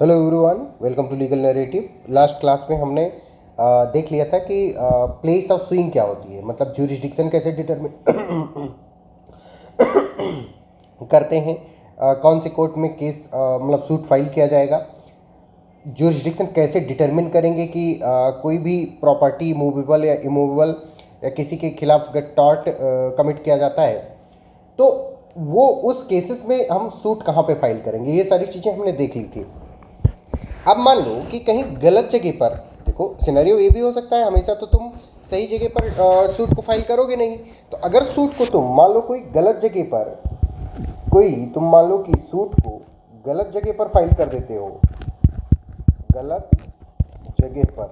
Hello everyone, welcome to legal narrative. Last class में हमने देख लिया था कि प्लेस ऑफ सुइंग क्या होती है, मतलब ज्यूरिसडिक्शन कैसे डिटरमिन करते हैं, कौन से कोर्ट में केस मतलब सूट फाइल किया जाएगा, ज्यूरिसडिक्शन कैसे डिटरमिन करेंगे कि कोई भी प्रॉपर्टी मूवेबल या इमूवेबल या किसी के खिलाफ अगर टॉर्ट कमिट किया जाता है तो वो उस केसेस में हम सूट कहाँ पे फाइल करेंगे, ये सारी चीज़ें हमने देख ली थी। अब मान लो कि कहीं गलत जगह पर, देखो सिनेरियो ये भी हो सकता है, हमेशा तो तुम सही जगह पर सूट को फाइल करोगे नहीं। तो अगर सूट को तुम मान लो कोई गलत जगह पर, तुम मान लो कि सूट को गलत जगह पर फाइल कर देते हो, गलत जगह पर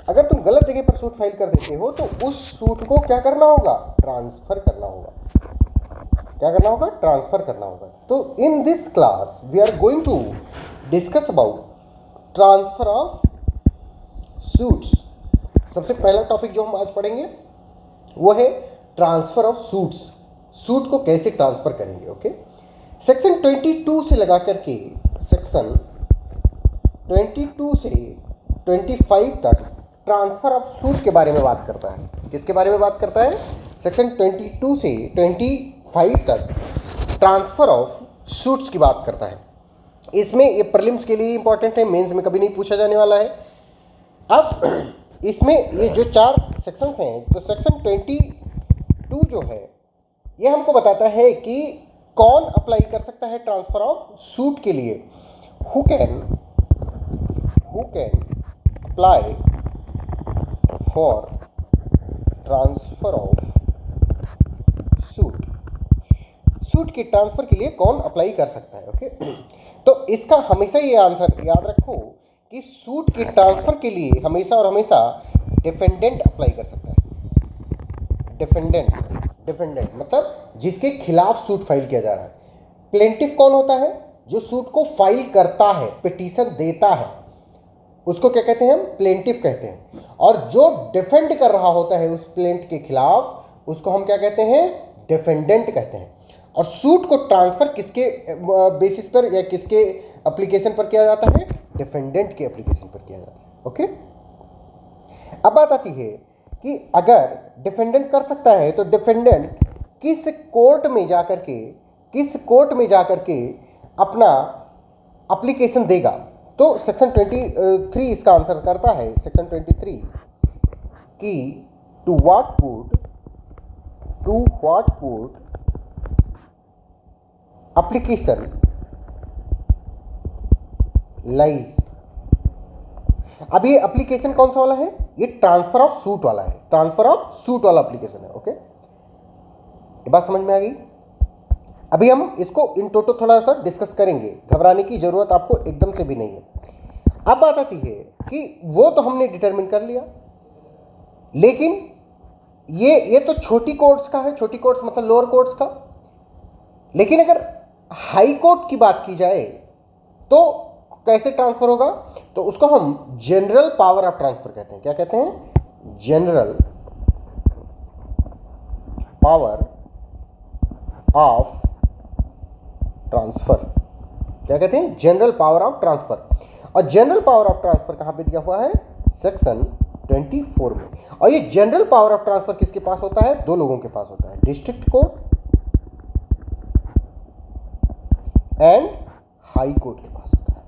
अगर तुम गलत जगह पर सूट फाइल कर देते हो तो उस सूट को क्या करना होगा, ट्रांसफर करना होगा। क्या करना होगा, ट्रांसफर करना होगा। तो in this class we are going to discuss about transfer of suits. सबसे पहला टॉपिक जो हम आज पढ़ेंगे वो है ट्रांसफर ऑफ सूट्स। सूट को कैसे ट्रांसफर करेंगे। ओके, सेक्शन 22 से लगा करके सेक्शन 22 से 25 तक ट्रांसफर ऑफ सूट के बारे में बात करता है। किसके बारे में बात करता है? सेक्शन 22 से 25 तक ट्रांसफर ऑफ सूट्स की बात करता है। इसमें ये प्रीलिम्स के लिए इंपॉर्टेंट है, मेंस में कभी नहीं पूछा जाने वाला है। अब इसमें ये जो 4 सेक्शंस हैं, तो सेक्शन 22 जो है ये हमको बताता है कि कौन अप्लाई कर सकता है ट्रांसफर ऑफ सूट के लिए। Who can apply for transfer of suit के ट्रांसफर के लिए कौन अप्लाई कर सकता है। ओके, तो इसका हमेशा ये आंसर याद रखो कि सूट के ट्रांसफर के लिए हमेशा और हमेशा डिफेंडेंट अप्लाई कर सकता है। डिफेंडेंट मतलब जिसके खिलाफ सूट फाइल किया जा रहा है। प्लेंटिफ कौन होता है? जो सूट को फाइल करता है, पिटीशन देता है, उसको क्या कहते हैं? हम प्लेंटिफ कहते हैं। और जो डिफेंड कर रहा होता है उस प्लेंट के खिलाफ, उसको हम क्या कहते हैं? डिफेंडेंट कहते हैं। और सूट को ट्रांसफर किसके बेसिस पर या किसके एप्लीकेशन पर किया जाता है? डिफेंडेंट के एप्लीकेशन पर किया जाता है। ओके, अब बात आती है कि अगर डिफेंडेंट कर सकता है तो डिफेंडेंट किस कोर्ट में जाकर के अपना एप्लीकेशन देगा। तो सेक्शन 23 इसका आंसर करता है। सेक्शन 23 कि to what court application lies. अब ये एप्लीकेशन कौन सा वाला है? ये ट्रांसफर ऑफ सूट वाला है। ट्रांसफर ऑफ सूट वाला एप्लीकेशन है। ओके, ये बात समझ में आ गई। अभी हम इसको इन टोटो थोड़ा सा डिस्कस करेंगे, घबराने की जरूरत आपको एकदम से भी नहीं है। अब बात आती है कि वो तो हमने डिटरमिन कर लिया, लेकिन ये तो छोटी कोर्ट्स का है। छोटी कोर्ट्स मतलब लोअर कोर्ट्स का। लेकिन अगर हाई कोर्ट की बात की जाए तो कैसे ट्रांसफर होगा? तो उसको हम जनरल पावर ऑफ ट्रांसफर कहते हैं। क्या कहते हैं? General power of transfer. क्या कहते हैं? General power of transfer. और जनरल पावर ऑफ ट्रांसफर कहां पे दिया हुआ है? सेक्शन 24 में। और ये जनरल पावर ऑफ ट्रांसफर किसके पास होता है? 2 लोगों के पास होता है, district court and high court के पास होता है।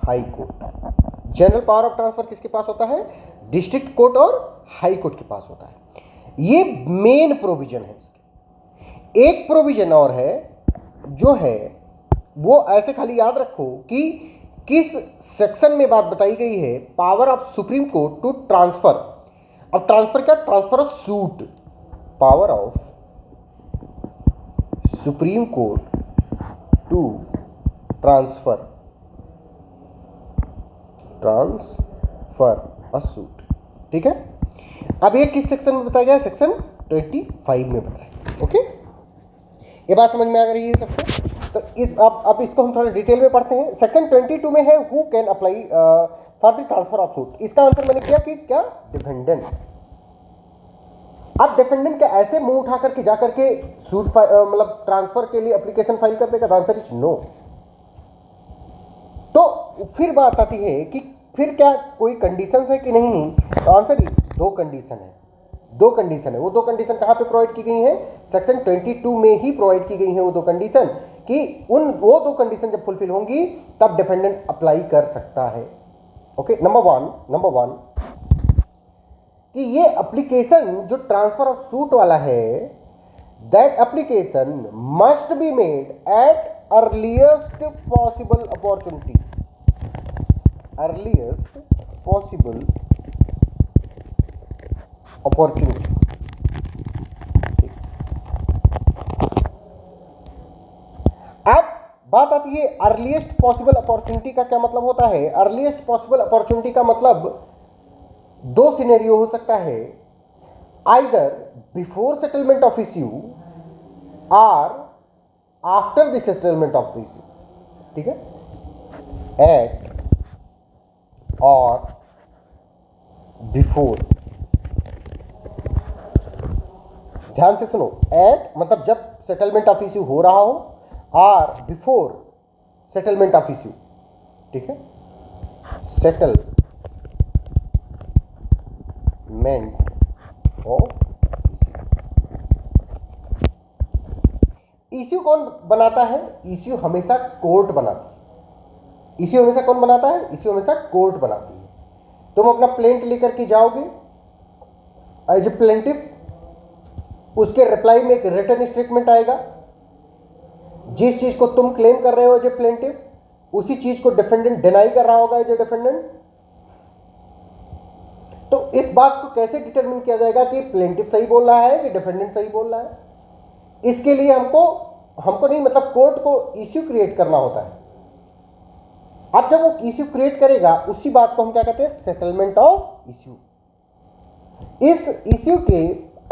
High court. General power of transfer किसके पास होता है? डिस्ट्रिक्ट कोर्ट और हाई कोर्ट के पास होता है। ये मेन प्रोविजन है इसके। एक प्रोविजन और है जो है वो ऐसे खाली याद रखो कि किस सेक्शन में बात बताई गई है। Power of supreme court to transfer. अब ट्रांसफर क्या? Transfer of suit. Power of supreme court to transfer a suit. ठीक है, अब ये किस सेक्शन में बताया गया? सेक्शन 25 में बताया। ओके, ये बात समझ में आ रही है सबको? तो अब इसको हम थोड़ा डिटेल में पढ़ते हैं। सेक्शन 22 में है who can apply for the transfer of suit. इसका आंसर मैंने किया कि क्या? डिफेंडेंट। अब डिफेंडेंट क्या ऐसे मुंह उठा करके जा करके सूट मतलब ट्रांसफर के लिए एप्लीकेशन फाइल कर देगा? Answer is no. तो फिर बात आती है कि फिर क्या कोई कंडीशंस है कि नहीं? तो आंसर इज दो कंडीशन है। दो कंडीशन है। वो दो कंडीशन कहाँ पे प्रोवाइड की गई है? सेक्शन 22 में ही प्रोवाइड की गई है वो दो कंडीशन, कि वो दो कंडीशन जब फुलफिल होंगी तब डिफेंडेंट अप्लाई कर सकता है। ओके, नंबर वन कि ये एप्लीकेशन जो ट्रांसफर ऑफ सूट वाला है, that application must be made at earliest possible opportunity. Earliest possible opportunity. अब बात आती है अर्लीस्ट पॉसिबल अपॉर्चुनिटी का क्या मतलब होता है? अर्लीस्ट पॉसिबल अपॉर्चुनिटी का मतलब दो सिनेरियो हो सकता है, either before settlement of issue और after the settlement of the issue. ठीक है, एट और बिफोर। ध्यान से सुनो, एट मतलब जब सेटलमेंट ऑफ इश्यू हो रहा हो और बिफोर सेटलमेंट ऑफ इश्यू। ठीक है, सेटलमेंट ऑफ इश्यू कौन बनाता है? इश्यू हमेशा कोर्ट बनाती है। इश्यू हमेशा कौन बनाता है? इश्यू हमेशा कोर्ट बनाती है। तुम अपना प्लेंट लेकर के जाओगे एज ए प्लेंटिफ, उसके रिप्लाई में एक रिटन स्टेटमेंट आएगा। जिस चीज को तुम क्लेम कर रहे हो एज ए प्लेंटिफ, उसी चीज को डिफेंडेंट डिनाई कर रहा होगा एज ए डिफेंडेंट। तो इस बात को कैसे डिटरमिन किया जाएगा कि प्लेंटिफ सही बोल रहा है कि डिफेंडेंट सही बोल रहा है? इसके लिए हमको नहीं, मतलब कोर्ट को इश्यू क्रिएट करना होता है। अब जब वो इश्यू क्रिएट करेगा, उसी बात को हम क्या कहते हैं? Settlement of issue. इस इश्यू के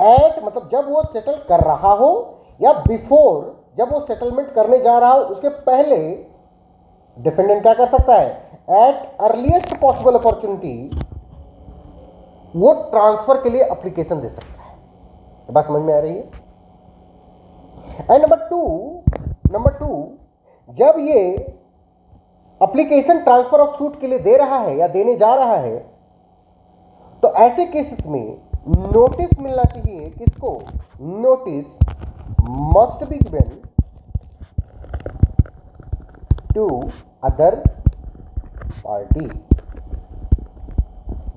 एट मतलब जब वो सेटल कर रहा हो, या बिफोर जब वो सेटलमेंट करने जा रहा हो, उसके पहले डिफेंडेंट क्या कर सकता है? एट अर्लीस्ट पॉसिबल अपॉर्चुनिटी वो ट्रांसफर के लिए एप्लीकेशन दे सकता है। ये बात समझ में आ रही है? एंड नंबर टू, जब ये एप्लीकेशन ट्रांसफर ऑफ सूट के लिए दे रहा है या देने जा रहा है, तो ऐसे केसेस में नोटिस मिलना चाहिए। किसको? Notice must be given to other party.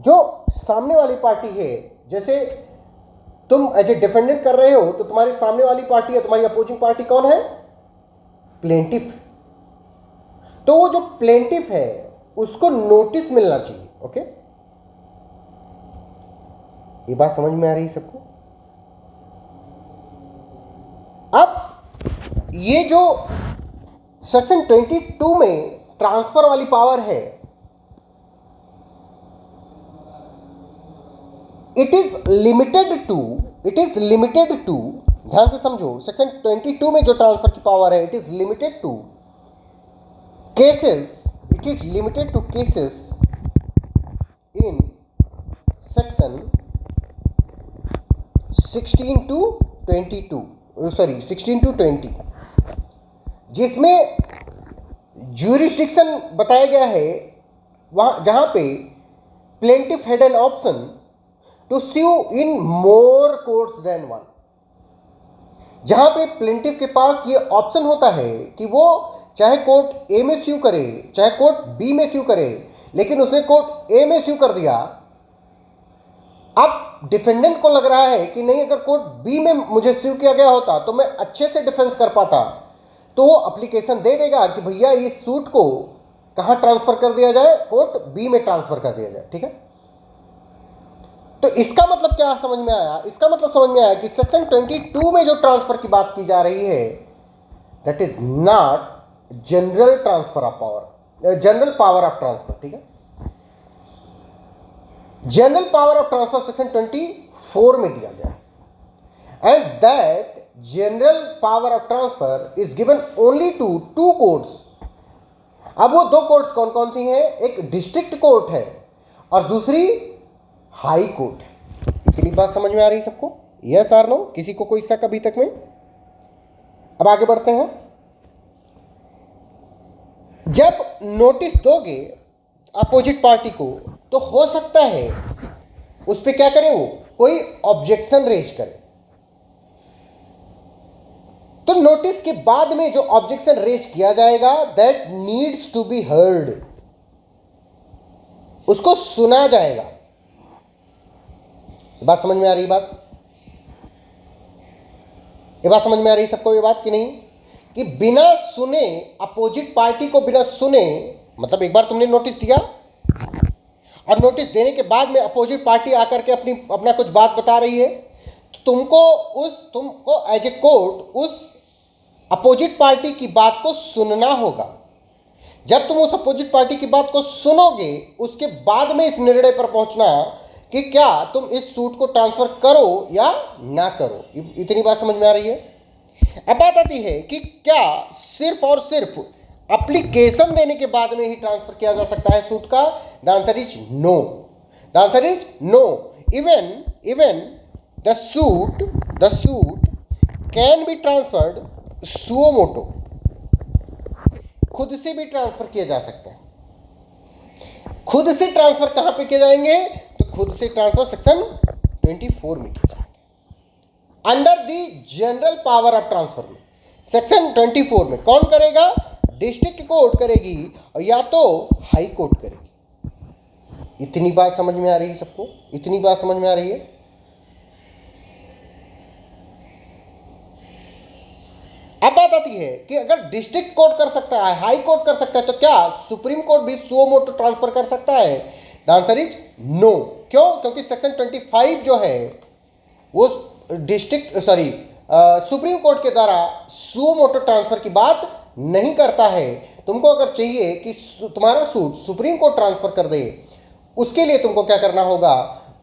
जो सामने वाली पार्टी है, जैसे तुम एज ए डिफेंडेंट कर रहे हो, तो तुम्हारे सामने वाली पार्टी है, तुम्हारी अपोजिंग पार्टी कौन है? प्लेंटिफ। तो वो जो प्लेंटिफ है उसको नोटिस मिलना चाहिए। ओके, ये बात समझ में आ रही है सबको? अब ये जो सेक्शन 22 में ट्रांसफर वाली पावर है, इट इज लिमिटेड टू, ध्यान से समझो, सेक्शन 22 में जो ट्रांसफर की पावर है, it is limited to cases, in section 16 to 20, जिसमें ज्यूरिस्डिक्शन बताया गया है वहां जहां पे plaintiff had an option to sue in more courts than one. जहां पे प्लेंटिफ के पास ये ऑप्शन होता है कि वो चाहे कोर्ट ए में स्यू करे, चाहे कोर्ट बी में स्यू करे, लेकिन उसने कोर्ट ए में स्यू कर दिया। अब डिफेंडेंट को लग रहा है कि नहीं, अगर कोर्ट बी में मुझे स्यू किया गया होता तो मैं अच्छे से डिफेंस कर पाता, तो वो एप्लीकेशन दे देगा कि भैया इस सूट को कहां ट्रांसफर कर दिया जाए? कोर्ट बी में ट्रांसफर कर दिया जाए। ठीक है, तो इसका मतलब क्या समझ में आया? इसका मतलब समझ में आया कि सेक्शन 22 में जो ट्रांसफर की बात की जा रही है, that is not general transfer of power, general power of transfer. ठीक है, general power of transfer section 24 में दिया गया है, and that general power of transfer is given only to two courts. अब वो दो कोर्ट्स कौन कौन सी हैं? एक डिस्ट्रिक्ट कोर्ट है और दूसरी हाई कोर्ट है। इतनी बात समझ में आ रही है सबको? Yes or no? किसी को कोई शक अभी तक में? अब आगे बढ़ते हैं। जब नोटिस दोगे अपोजिट पार्टी को तो हो सकता है उस पर क्या करे, वो कोई ऑब्जेक्शन रेज करे। तो नोटिस के बाद में जो ऑब्जेक्शन रेज किया जाएगा that needs to be heard, उसको सुना जाएगा। बात समझ में आ रही? ये बात समझ में आ रही सबको ये बात कि नहीं? कि बिना सुने, अपोजिट पार्टी को बिना सुने, मतलब एक बार तुमने नोटिस दिया और नोटिस देने के बाद में अपोजिट पार्टी आकर के अपना कुछ बात बता रही है, तो तुमको एज ए कोर्ट उस अपोजिट पार्टी की बात को सुनना होगा। जब तुम उस अपोजिट पार्टी की बात को सुनोगे उसके बाद में इस निर्णय पर पहुंचना कि क्या तुम इस सूट को ट्रांसफर करो या ना करो। इतनी बात समझ में आ रही है? अब बात आती है कि क्या सिर्फ और सिर्फ एप्लीकेशन देने के बाद में ही ट्रांसफर किया जा सकता है सूट का? The answer is no. The answer is no. Even the suit can be transferred suo motu, खुद से भी ट्रांसफर किया जा सकता है। खुद से ट्रांसफर कहां पे किए जाएंगे? तो खुद से ट्रांसफर सेक्शन 24 में किया जाएगा, under the general power of transfer में। सेक्शन 24 में कौन करेगा? डिस्ट्रिक्ट कोर्ट करेगी या तो हाई कोर्ट करेगी। इतनी बात समझ में आ रही है सबको? इतनी बात समझ में आ रही है? अब बात आती है कि अगर डिस्ट्रिक्ट कोर्ट कर सकता है, हाई कोर्ट कर सकता है, तो क्या सुप्रीम कोर्ट भी सुओ मोटो ट्रांसफर कर सकता है? The answer is no. क्यों? क्योंकि सेक्शन 25 जो है वो सुप्रीम कोर्ट के द्वारा सुओ मोटो ट्रांसफर की बात नहीं करता है। तुमको अगर चाहिए कि तुम्हारा सूट सुप्रीम कोर्ट ट्रांसफर कर दे, उसके लिए तुमको क्या करना होगा?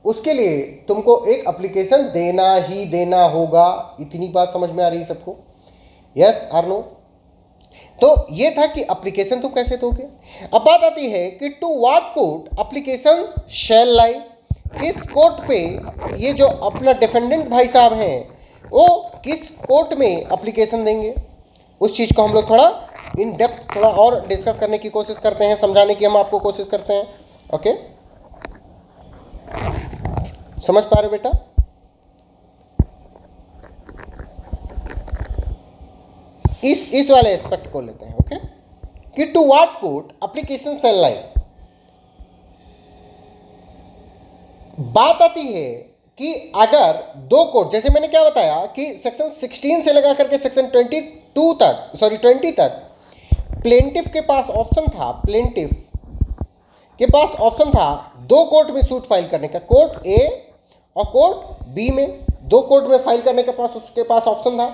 उसके लिए तुमको एक एप्लीकेशन देना ही देना होगा। इतनी बात समझ में आ रही है सबको? Yes or no? तो ये था कि एप्लीकेशन तुम कैसे दोगे। अब बात आती है कि to what court application shall lie, किस कोर्ट पे ये जो अपना डिफेंडेंट भाई साहब हैं वो किस कोर्ट में एप्लीकेशन देंगे, उस चीज़ को हम लोग थोड़ा इन डेप्थ थोड़ा और डिस्कस करने की कोशिश करते हैं, समझाने की हम आपको कोशिश करते हैं। ओके, समझ पा रहे बेटा? इस वाले एस्पेक्ट को लेते हैं। ओके, कि to what court application shall lie. बात आती है कि अगर दो कोर्ट, जैसे मैंने क्या बताया कि सेक्शन 16 से लगा करके सेक्शन 20 तक प्लेंटिफ के पास ऑप्शन था, दो कोर्ट में सूट फाइल करने का, कोर्ट ए और कोर्ट बी में, दो कोर्ट में फाइल करने के पास उसके पास ऑप्शन था।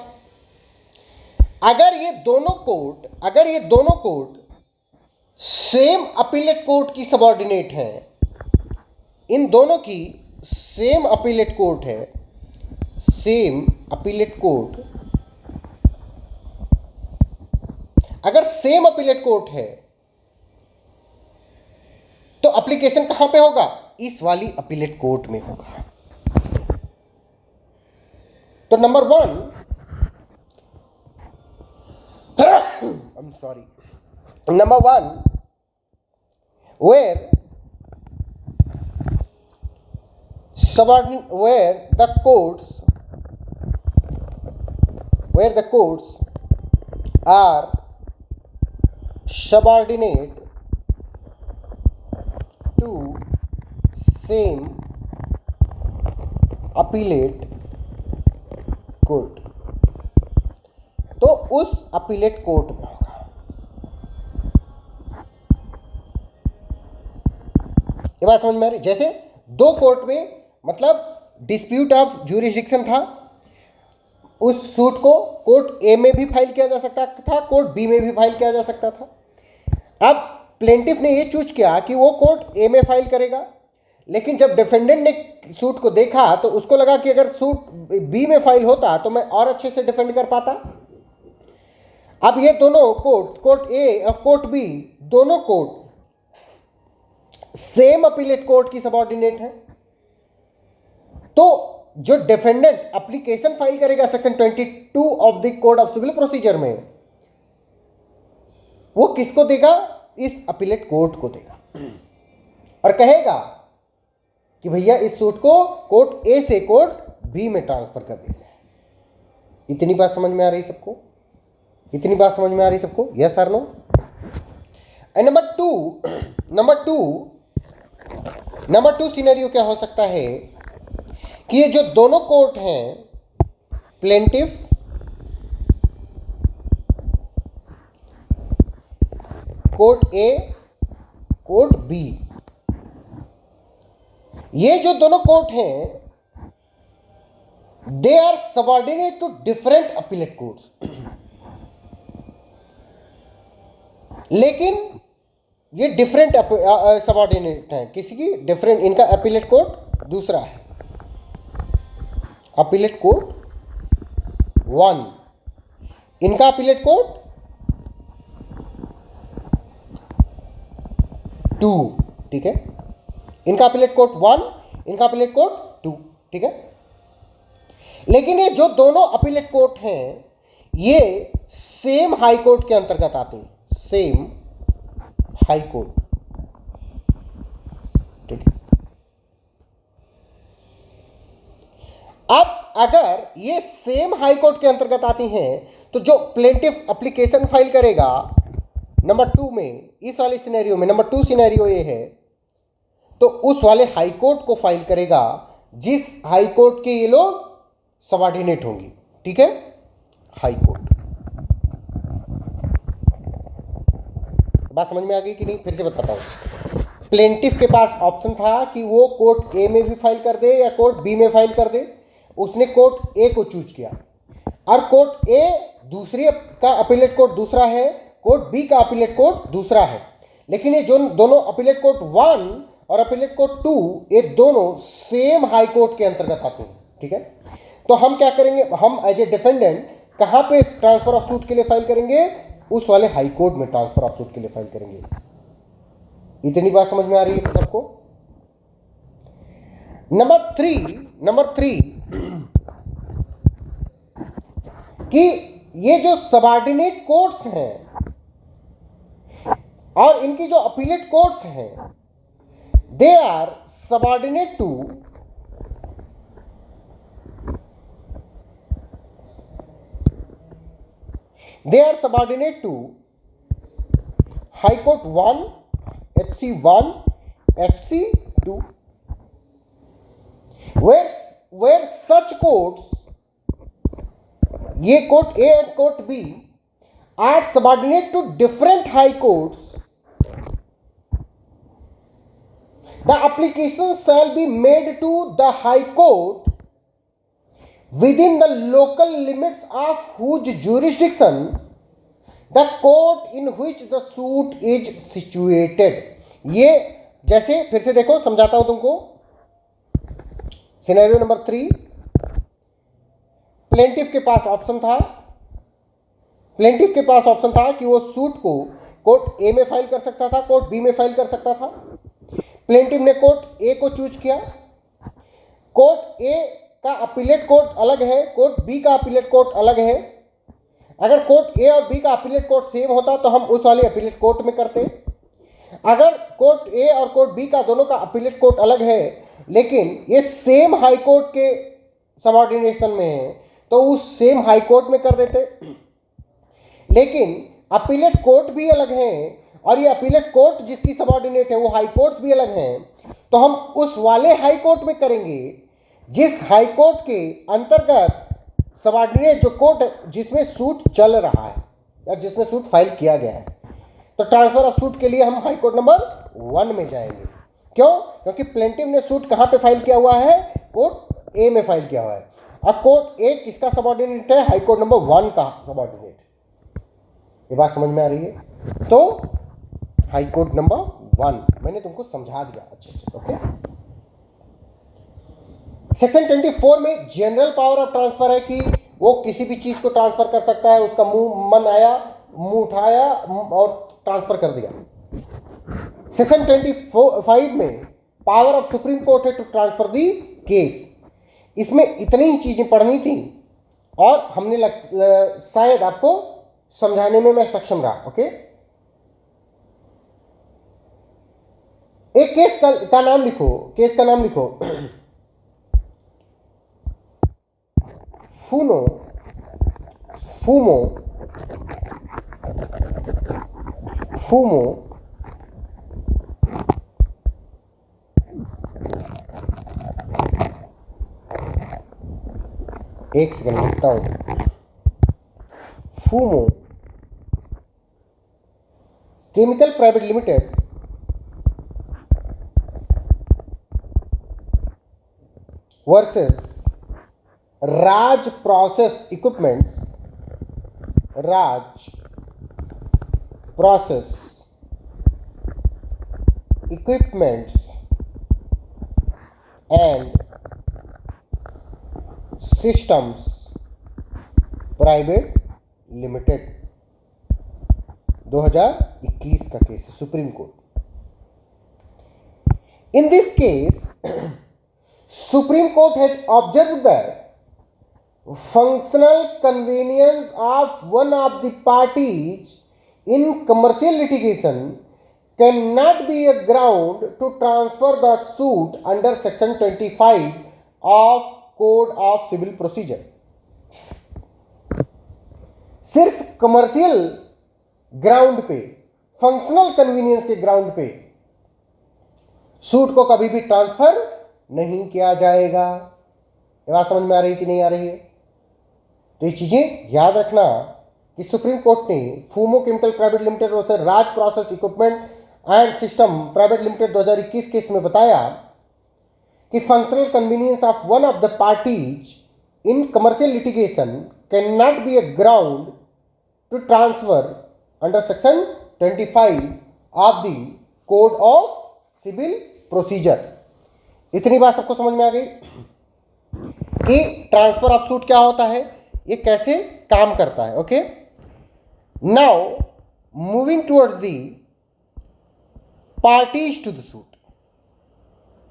अगर ये दोनों कोर्ट सेम अपीलेट कोर्ट की सबऑर्डिनेट हैं, इन दोनों की सेम अपीलेट कोर्ट है, अगर सेम अपीलेट कोर्ट है तो एप्लीकेशन कहां पे होगा? इस वाली अपीलेट कोर्ट में होगा। तो number 1, number 1, where the courts are subordinate to same appellate court, तो उस अपीलेट कोर्ट में होगा। ये बात समझ में आ रही? जैसे दो कोर्ट में मतलब डिस्प्यूट ऑफ ज्यूरिसडिक्शन था, उस सूट को कोर्ट ए में भी फाइल किया जा सकता था, कोर्ट बी में भी फाइल किया जा सकता था। अब प्लेंटिफ ने ये चूज किया कि वो कोर्ट ए में फाइल करेगा, लेकिन जब डिफेंडेंट ने सूट को देखा तो उसको लगा कि अगर सूट बी में फाइल होता तो मैं और अच्छे से डिफेंड कर पाता। अब ये दोनों कोर्ट ए और कोर्ट बी, दोनों कोर्ट सेम अपीलेट कोर्ट की सबऑर्डिनेट है, तो जो डिफेंडेंट एप्लीकेशन फाइल करेगा section 22 of the code of civil procedure में, वो किसको देगा? इस अपीलेट कोर्ट को देगा और कहेगा कि भैया इस सूट को कोर्ट ए से कोर्ट बी में ट्रांसफर कर दिया जाए। इतनी बात समझ में आ रही सबको? इतनी बात समझ में आ रही सबको? यस और no? And number two scenario क्या हो सकता है कि ये जो दोनों कोर्ट हैं, plaintiff court A, court B, ये जो दोनों कोर्ट हैं, they are subordinate to different appellate courts. लेकिन ये डिफरेंट सबऑर्डिनेट हैं, किसी की डिफरेंट, इनका अपीलेट कोर्ट दूसरा है, अपीलेट कोर्ट 1, इनका अपीलेट कोर्ट 2, ठीक है? इनका अपीलेट कोर्ट 1, इनका अपीलेट कोर्ट 2, ठीक है? लेकिन ये जो दोनों अपीलेट कोर्ट हैं, ये सेम हाई कोर्ट के अंतर्गत आते हैं, सेम हाई कोर्ट, ठीक है? अब अगर ये सेम हाई कोर्ट के अंतर्गत आती हैं, तो जो प्लेंटिफ एप्लीकेशन फाइल करेगा नंबर 2 में, इस वाले सिनेरियो में, नंबर 2 सिनेरियो ये है, तो उस वाले हाई कोर्ट को फाइल करेगा जिस हाई कोर्ट के ये लोग सबऑर्डिनेट होंगी, ठीक है? High court. बात समझ में आ गई कि नहीं? फिर से बताता हूं। प्लेंटिफ के पास ऑप्शन था कि वो कोर्ट ए में भी फाइल कर दे या कोर्ट बी में फाइल कर दे। उसने कोर्ट ए को चूज किया और कोर्ट ए दूसरी का अपीलेट कोर्ट दूसरा है, कोर्ट बी का अपीलेट कोर्ट दूसरा है। लेकिन ये जो दोनों अपीलेट कोर्ट 1 और अपीलेट कोर्ट 2, ये दोनों सेम हाई कोर्ट के अंतर्गत आते हैं, ठीक है? तो हम क्या करेंगे? हम एज ए डिफेंडेंट कहां पे ट्रांसफर ऑफ सूट के लिए फाइल करेंगे? उस वाले हाई कोर्ट में ट्रांसफर ऑफ सूट के लिए फाइल करेंगे। इतनी बात समझ में आ रही है सबको? नंबर थ्री कि ये जो सबऑर्डिनेट कोर्ट्स हैं और इनकी जो अपीलेट कोर्ट्स हैं, they are subordinate to high court 1, HC 1, HC 2, where such courts, ये court A and court B, are subordinate to different high courts, the application shall be made to the high court within the local limits of whose jurisdiction the court in which the suit is situated। ये जैसे फिर से देखो, समझाता हूं तुमको। Scenario number 3, plaintiff के पास option था कि वो सूट को कोर्ट ए में फाइल कर सकता था, कोर्ट बी में फाइल कर सकता था। प्लेंटिफ ने कोर्ट ए को चूज किया। कोर्ट ए का अपीलेट कोर्ट अलग है, कोर्ट बी का अपीलेट कोर्ट अलग है। अगर कोर्ट ए और बी का अपीलेट कोर्ट सेम होता तो हम उस वाले अपीलेट कोर्ट में करते। अगर कोर्ट ए और कोर्ट बी का दोनों का अपीलेट कोर्ट अलग है, लेकिन ये सेम हाई कोर्ट के सबऑर्डिनेशन में है, तो उस सेम हाई कोर्ट में कर देते। लेकिन अपीलेट कोर्ट भी अलग हैं और ये अपीलेट कोर्ट जिसकी सबऑर्डिनेट है वो हाई कोर्ट्स भी अलग हैं, तो हम उस वाले हाई कोर्ट में करेंगे जिस हाई कोर्ट के अंतर्गत सबऑर्डिनेट जो कोर्ट जिसमें सूट चल रहा है या जिसमें सूट फाइल किया गया है। तो ट्रांसफर ऑफ सूट के लिए हम हाई कोर्ट नंबर 1 में जाएंगे। क्यों? क्योंकि प्लेंटिफ ने सूट कहां पे फाइल किया हुआ है? कोर्ट ए में फाइल किया हुआ है। अब कोर्ट ए किसका सबऑर्डिनेट है? हाई कोर्ट नंबर 1 का सबऑर्डिनेट। ये बात समझ में आ रही है? तो हाई कोर्ट नंबर 1 मैंने तुमको समझा दिया अच्छे से। ओके। सेक्शन 24 में जनरल पावर ऑफ ट्रांसफर है कि वो किसी भी चीज को ट्रांसफर कर सकता है। उसका मन आया, मुंह उठाया और ट्रांसफर कर दिया। सेक्शन 25 में पावर ऑफ सुप्रीम कोर्ट है टू ट्रांसफर दी केस। इसमें इतनी ही चीजें पढ़नी थी और हमने शायद आपको समझाने में मैं सक्षम रहा। ओके, एक केस का नाम लिखो, केस का नाम लिखो फूनो फूमो फूमो एक सेकंड लिखता हूं। Fumo chemical private limited versus Raj process equipments, Raj process equipments and systems private limited, 2021 का केस है, Supreme Court. In this case Supreme Court has observed that functional convenience of one of the parties in commercial litigation cannot be a ground to transfer the suit under section 25 of code of civil procedure। सिर्फ commercial ground पे, functional convenience के ground पे suit को कभी भी transfer नहीं किया जाएगा। ये बात समझ में आ रही है कि नहीं आ रही है? तो ये चीजें याद रखना कि सुप्रीम कोर्ट ने फूमो केमिकल प्राइवेट लिमिटेड और Raj process equipment and system private limited 2021 case में बताया कि functional convenience of one of the parties in commercial litigation can not be a ground to transfer under section 25 of the code of civil procedure. इतनी बात सबको समझ में आ गई कि ट्रांसफर ऑफ सूट क्या होता है, ये कैसे काम करता है। Okay, now moving towards the parties to the suit,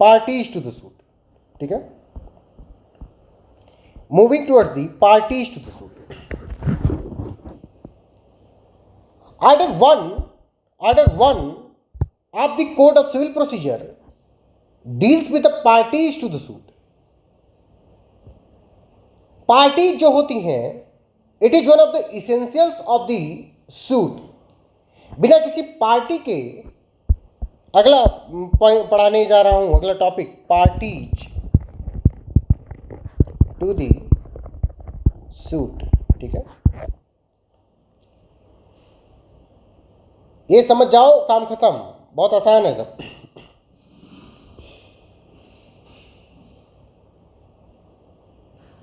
parties to the suit, ठीक है, moving towards the parties to the suit. Order one of the code of civil procedure deals with the parties to the suit. Party जो होती हैं, it is one of the essentials of the suit. बिना किसी party के, अगला पढ़ाने जा रहा हूं, अगला topic parties to the suit, ठीक है, ये समझ जाओ, काम खत्म, बहुत आसान है सब।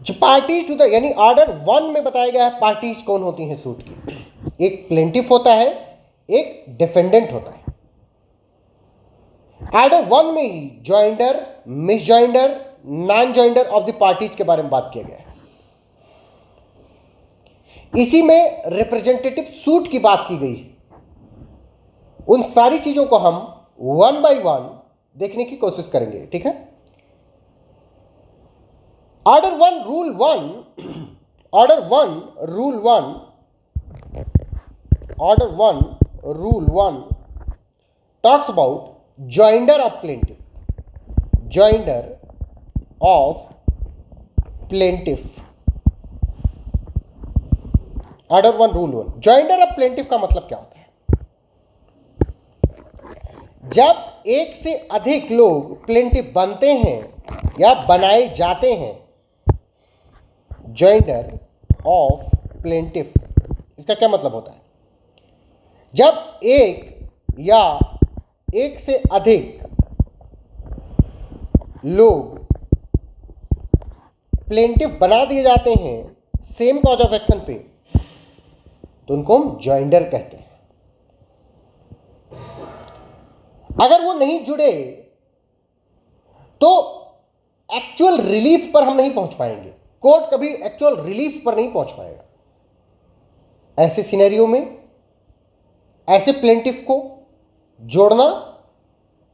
जो पार्टीज टू द, यानी ऑर्डर वन में बताया गया है पार्टीज कौन होती हैं सूट की। एक प्लेंटिफ होता है, एक डिफेंडेंट होता है। ऑर्डर वन में ही joinder, misjoinder, non joinder of the parties के बारे में बात किया गया है। इसी में रिप्रेजेंटेटिव सूट की बात की गई है। उन सारी चीजों को हम वन बाय वन देखने की कोशिश करेंगे, ठीक है। Order one rule one, order one rule one, order one rule one talks about joinder of plaintiff, joinder of plaintiff. Order one rule one, joinder of plaintiff का मतलब क्या होता है? जब एक से अधिक लोग प्लेंटिफ बनते हैं या बनाए जाते हैं, जॉइंडर ऑफ प्लेंटिफ, इसका क्या मतलब होता है? जब एक या एक से अधिक लोग प्लेंटिफ बना दिए जाते हैं सेम कॉज ऑफ एक्शन पे, तो उनको हम जॉइंडर कहते हैं। अगर वो नहीं जुड़े तो एक्चुअल रिलीफ पर हम नहीं पहुंच पाएंगे, कोर्ट कभी एक्चुअल रिलीफ पर नहीं पहुंच पाएगा। ऐसे सिनेरियो में ऐसे प्लेंटिफ को जोड़ना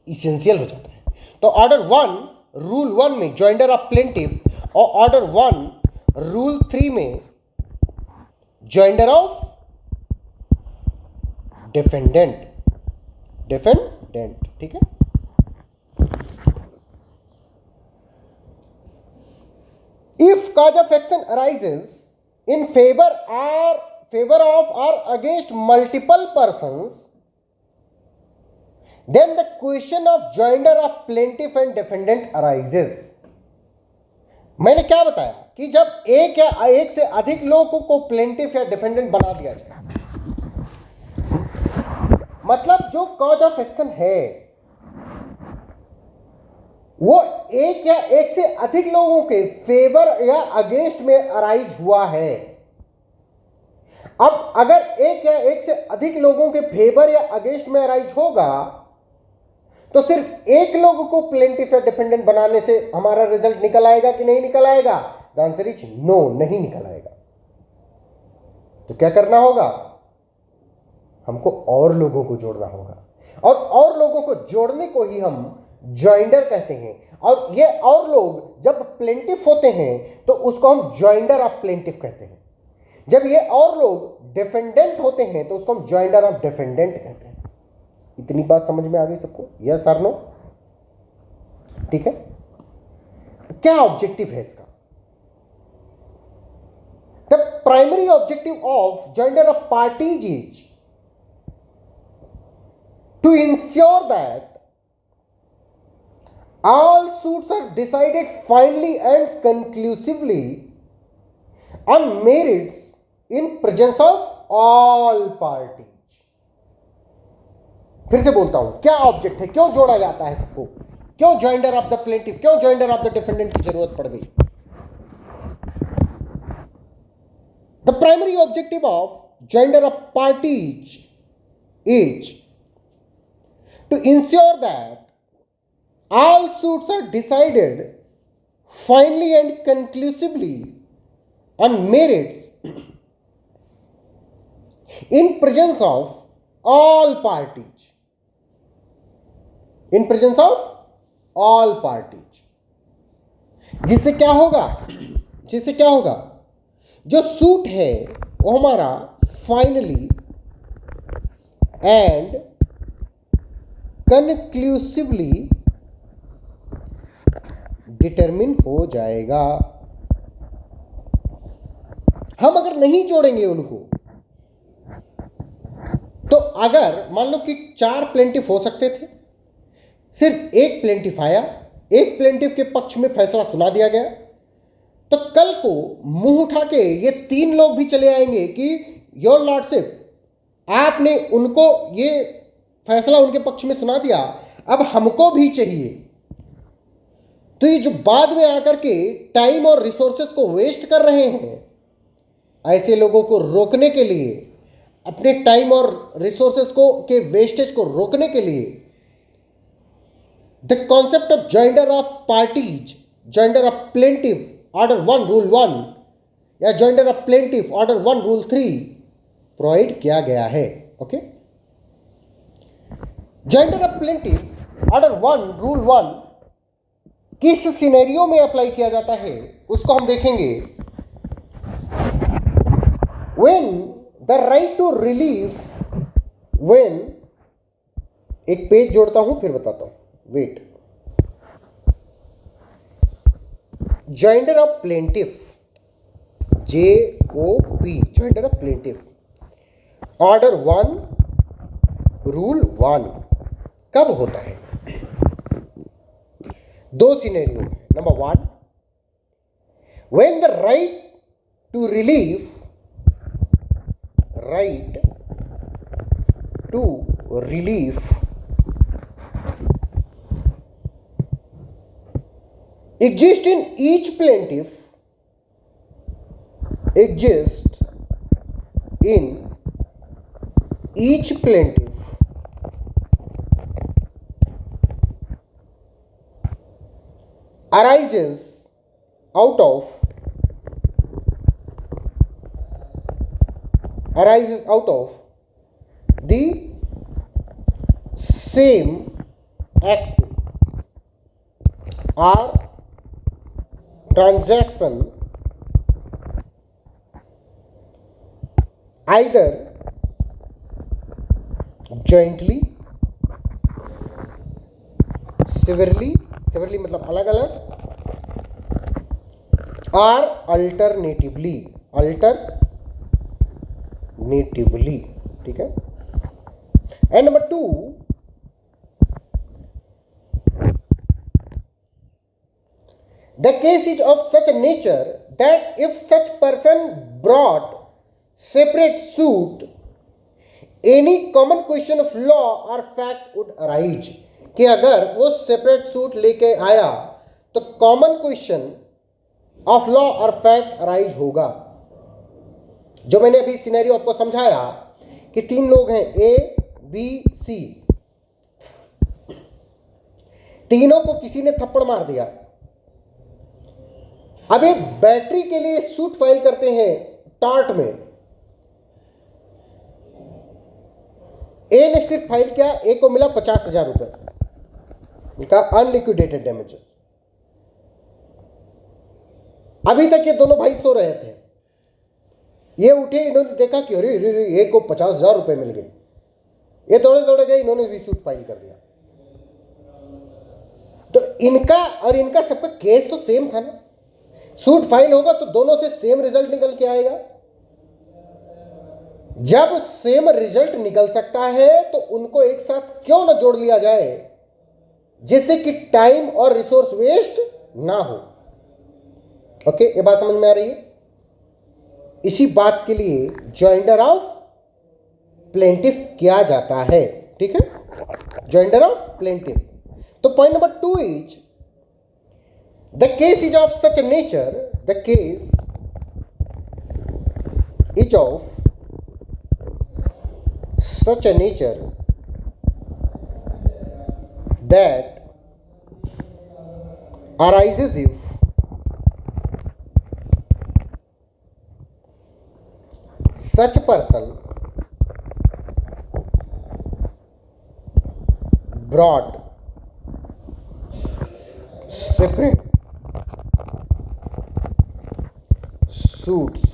इसेंशियल हो जाता है। तो ऑर्डर वन रूल वन में जॉइंडर ऑफ प्लेंटिफ और ऑर्डर 1 रूल 3 में जॉइंडर ऑफ डिफेंडेंट, ठीक है। If cause of action arises in favour of और against multiple persons, then the question of joinder of plaintiff and defendant arises। मैंने क्या बताया कि जब एक या एक से अधिक लोगों को प्लेंटिफ या डिफेंडेंट बना दिया जाए, मतलब जो कॉज ऑफ एक्शन है वो एक या एक से अधिक लोगों के फेवर या अगेंस्ट में अराइज हुआ है। अब अगर एक या एक से अधिक लोगों के फेवर या अगेंस्ट में अराइज होगा तो सिर्फ एक लोगों को प्लेंटिफ या डिफेंडेंट बनाने से हमारा रिजल्ट निकल आएगा कि नहीं निकल आएगा? द आंसर इज नो, नहीं निकल आएगा। तो क्या करना होगा? हमको और लोगों को जोड़ना होगा, और लोगों को जोड़ने को ही हम जॉइंडर कहते हैं। और ये और लोग जब प्लेंटिफ होते हैं तो उसको हम जॉइंडर ऑफ प्लेंटिफ कहते हैं। जब ये और लोग डिफेंडेंट होते हैं तो उसको हम जॉइंडर ऑफ डिफेंडेंट कहते हैं। इतनी बात समझ में आ गई सबको? यस और नो? ठीक है। क्या ऑब्जेक्टिव है इसका? The primary objective of joinder of parties is to ensure that all suits are decided finally and conclusively on merits in presence of all parties। फिर से बोलता हूं, क्या ऑब्जेक्ट है? क्यों जोड़ा जाता है सबको? क्यों जॉइंडर ऑफ द प्लेंटिफ, क्यों जॉइंडर ऑफ द डिफेंडेंट की जरूरत पड़ गई? The primary objective of joinder of parties is to ensure that all suits are decided finally and conclusively on merits in presence of all parties, in presence of all parties। जिससे क्या होगा? जो suit है वो हमारा finally and conclusively determine हो जाएगा। हम अगर नहीं जोड़ेंगे उनको, तो अगर मान लो कि 4 प्लेंटिफ हो सकते थे, सिर्फ एक प्लेंटिफ आया, एक प्लेंटिफ के पक्ष में फैसला सुना दिया गया, तो कल को मुंह उठा के ये 3 लोग भी चले आएंगे कि योर लॉर्डशिप, आपने उनको ये फैसला उनके पक्ष में सुना दिया, अब हमको भी चाहिए। तो ये जो बाद में आकर के टाइम और रिसोर्सेज को वेस्ट कर रहे हैं, ऐसे लोगों को रोकने के लिए, अपने टाइम और रिसोर्सेज को के वेस्टेज को रोकने के लिए the concept of joinder of parties, joinder of plaintiff order 1 rule 1 या joinder of plaintiff order 1 rule 3 provide किया गया है। Okay, joinder of plaintiff order 1 rule 1 किस सिनेरियो में अप्लाई किया जाता है उसको हम देखेंगे। When the right to relief, when, एक पेज जोड़ता हूं फिर बताता हूं, wait. Joinder of plaintiff, JOP, joinder of plaintiff order 1 rule 1 कब होता है? 2 सिनेरियो है। Number 1, when the right to relief exist in each plaintiff, arises out of the same act or transaction either jointly, severally मतलब अलग अलग, or alternatively, ठीक है। And number 2, the case is of such a nature that if such person brought separate suit, any common question of law or fact would arise, कि अगर वो separate suit लेके आया तो कॉमन क्वेश्चन ऑफ लॉ और fact arise होगा। जो मैंने अभी सिनेरियो आपको समझाया कि 3 लोग हैं, ए बी सी, तीनों को किसी ने थप्पड़ मार दिया। अब ये बैटरी के लिए सूट फाइल करते हैं टार्ट में। ए ने सिर्फ फाइल किया, ए को मिला 50,000 रुपए का अनलिक्विडेटेड डैमेजेस। अभी तक ये दोनों भाई सो रहे थे, ये उठे, इन्होंने देखा कि अरे ए को 50,000 रुपए मिल गए। ये दौड़े दौड़े गए, इन्होंने भी सूट फाइल कर दिया। तो इनका और इनका सबका केस तो सेम था ना। सूट फाइल होगा तो दोनों से सेम रिजल्ट निकल के आएगा। जब सेम रिजल्ट निकल सकता है तो उनको एक साथ क्यों ना जोड़ लिया जाए, जिससे कि टाइम और रिसोर्स वेस्ट ना हो। ओके, ये बात समझ में आ रही है? इसी बात के लिए जॉइंडर ऑफ प्लेंटिफ किया जाता है, ठीक है, जॉइंडर ऑफ प्लेंटिफ। तो point number 2 is the case is of such nature, the case is of such a nature that arises if such person brought separate suits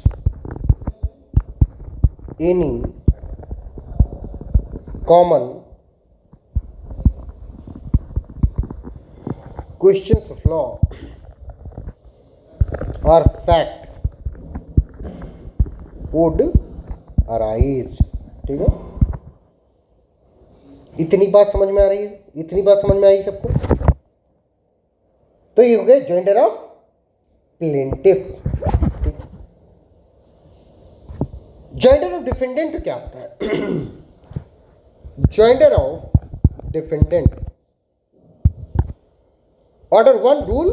any common questions of law or fact would arise, ठीक है। इतनी बात समझ में आ रही है? इतनी बात समझ में आई सबको? तो ये हो गया joinder of plaintiff. Joinder of defendant क्या होता है? Joinder of defendant, order 1 rule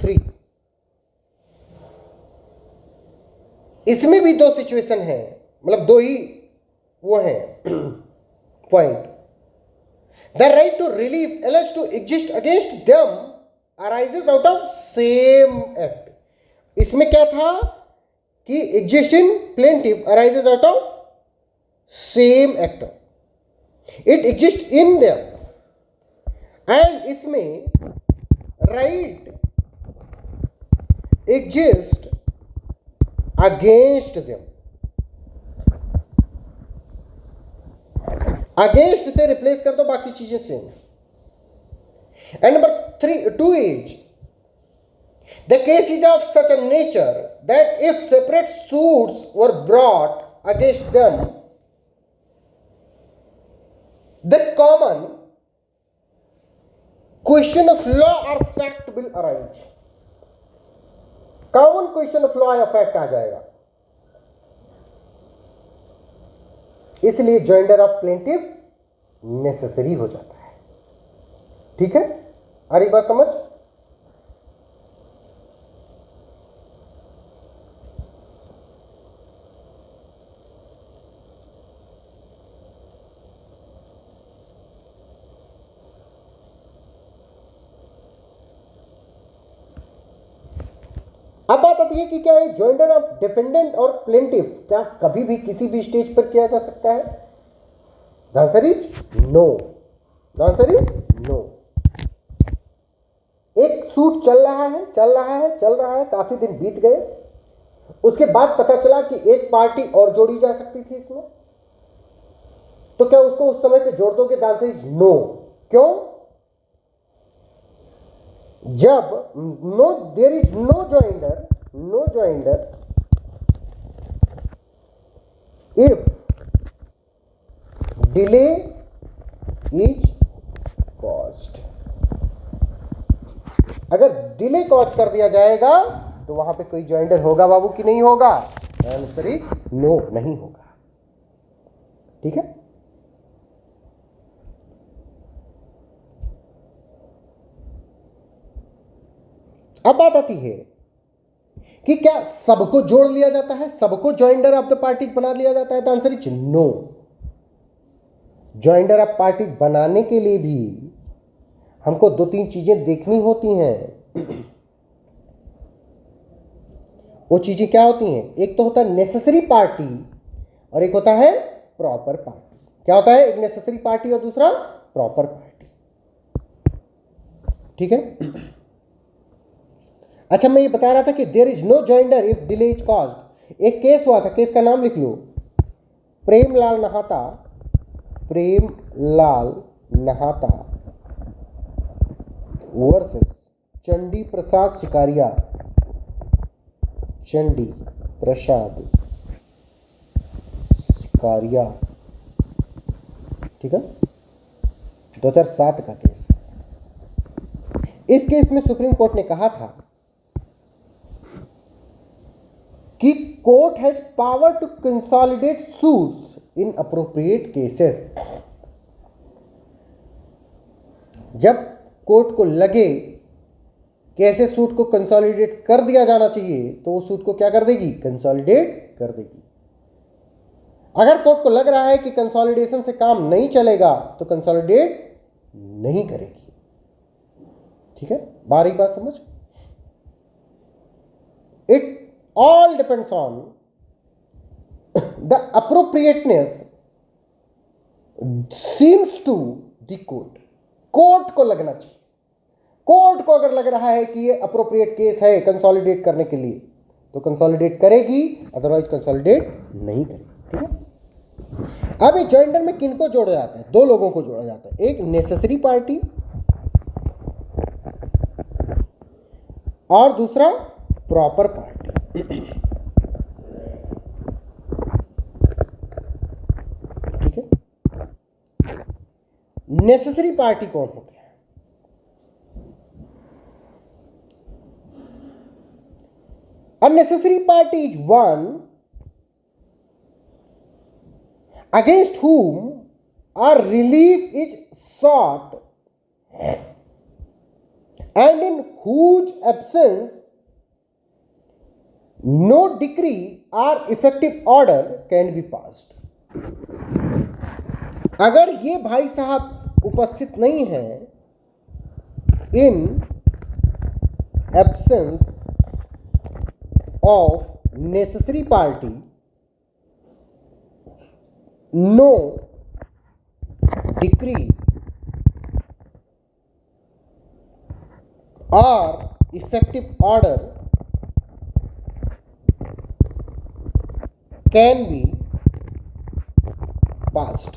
3। इसमें भी 2 सिचुएशन है, मतलब 2 ही वो है point. The right to relief alleged to exist against them arises out of same act। इसमें क्या था कि existing plaintiff arises out of same act, it exists in them, and इसमें right exists against them। against से replace कर दो, बाकी चीजें same. And number 2 is the case is of such a nature that if separate suits were brought against them, the common question of law or fact will arise। Common question of law या fact आ जाएगा। इसलिए joinder of plaintiff necessary हो जाता है, ठीक है। आ रही बात समझ? अब बात आती है कि क्या ये जॉइंडर ऑफ डिफेंडेंट और प्लेंटिफ क्या कभी भी किसी भी स्टेज पर किया जा सकता है? The answer is no. The answer is no. एक सूट चल रहा है चल रहा है चल रहा है, काफी दिन बीत गए, उसके बाद पता चला कि एक पार्टी और जोड़ी जा सकती थी इसमें, तो क्या उसको उस समय पे जोड़ दोगे? The answer is no. क्यों? जब no, there is no joinder, no joinder if delay is caused. अगर डिले कॉज कर दिया जाएगा तो वहां पे कोई जॉइंडर होगा बाबू कि नहीं होगा? आंसर इज नो, नहीं होगा। ठीक है, अब बात आती है कि क्या सबको जोड़ लिया जाता है, सबको जॉइंडर ऑफ द पार्टीज बना लिया जाता है? The answer is no. Joinder of parties बनाने के लिए भी हमको दो तीन चीजें देखनी होती हैं। वो चीजें क्या होती हैं? एक तो होता है नेसेसरी पार्टी और एक होता है प्रॉपर पार्टी। क्या होता है? एक नेसेसरी पार्टी और दूसरा प्रॉपर पार्टी। ठीक है, अच्छा मैं ये बता रहा था कि there is no joinder if delay is caused. एक केस हुआ था, केस का नाम लिख लो, प्रेमलाल नहाता, प्रेमलाल नहाता वर्सेस चंडी प्रसाद सिकारिया, चंडी प्रसाद सिकारिया। ठीक है, 2007 का केस। इस केस में सुप्रीम कोर्ट ने कहा था कि court has power to consolidate suits in appropriate cases. जब कोर्ट को लगे कि ऐसे सूट को कंसोलिडेट कर दिया जाना चाहिए तो वो सूट को क्या कर देगी? कंसोलिडेट कर देगी। अगर कोर्ट को लग रहा है कि कंसोलिडेशन से काम नहीं चलेगा तो कंसोलिडेट नहीं करेगी। ठीक है, बारीक बात समझ। It all depends on the appropriateness seems to the court। Court को लगना चाहिए। कोर्ट को अगर लग रहा है कि ये अप्रोप्रिएट केस है कंसोलिडेट करने के लिए तो कंसोलिडेट करेगी, अदरवाइज कंसोलिडेट नहीं करेगी। ठीक है, अब इस जॉइंडर में किनको जोड़ा जाता है? दो लोगों को जोड़ा जाता है, एक नेसेसरी पार्टी और दूसरा प्रॉपर पार्टी। ठीक है, नेसेसरी पार्टी कौन हो गया? Unnecessary party is one against whom a relief is sought and in whose absence no decree or effective order can be passed। अगर ये भाई साहब उपस्थित नहीं है, in absence of necessary party, no decree or effective order can be passed।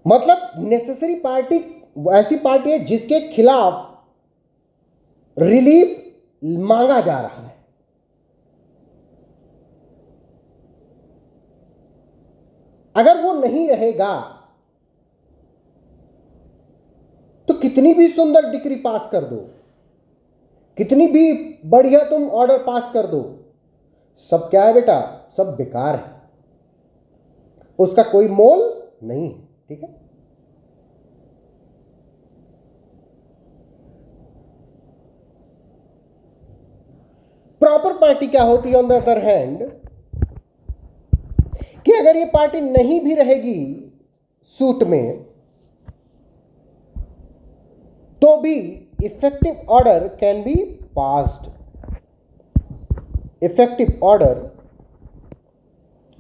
मतलब necessary party ऐसी party है जिसके खिलाफ रिलीफ मांगा जा रहा है। अगर वो नहीं रहेगा तो कितनी भी सुंदर डिक्री पास कर दो, कितनी भी बढ़िया तुम ऑर्डर पास कर दो, सब क्या है बेटा? सब बेकार है, उसका कोई मोल नहीं है। ठीक है, प्रॉपर पार्टी क्या होती है? ऑन द अदर हैंड, कि अगर ये पार्टी नहीं भी रहेगी सूट में तो भी effective order can be passed. Effective order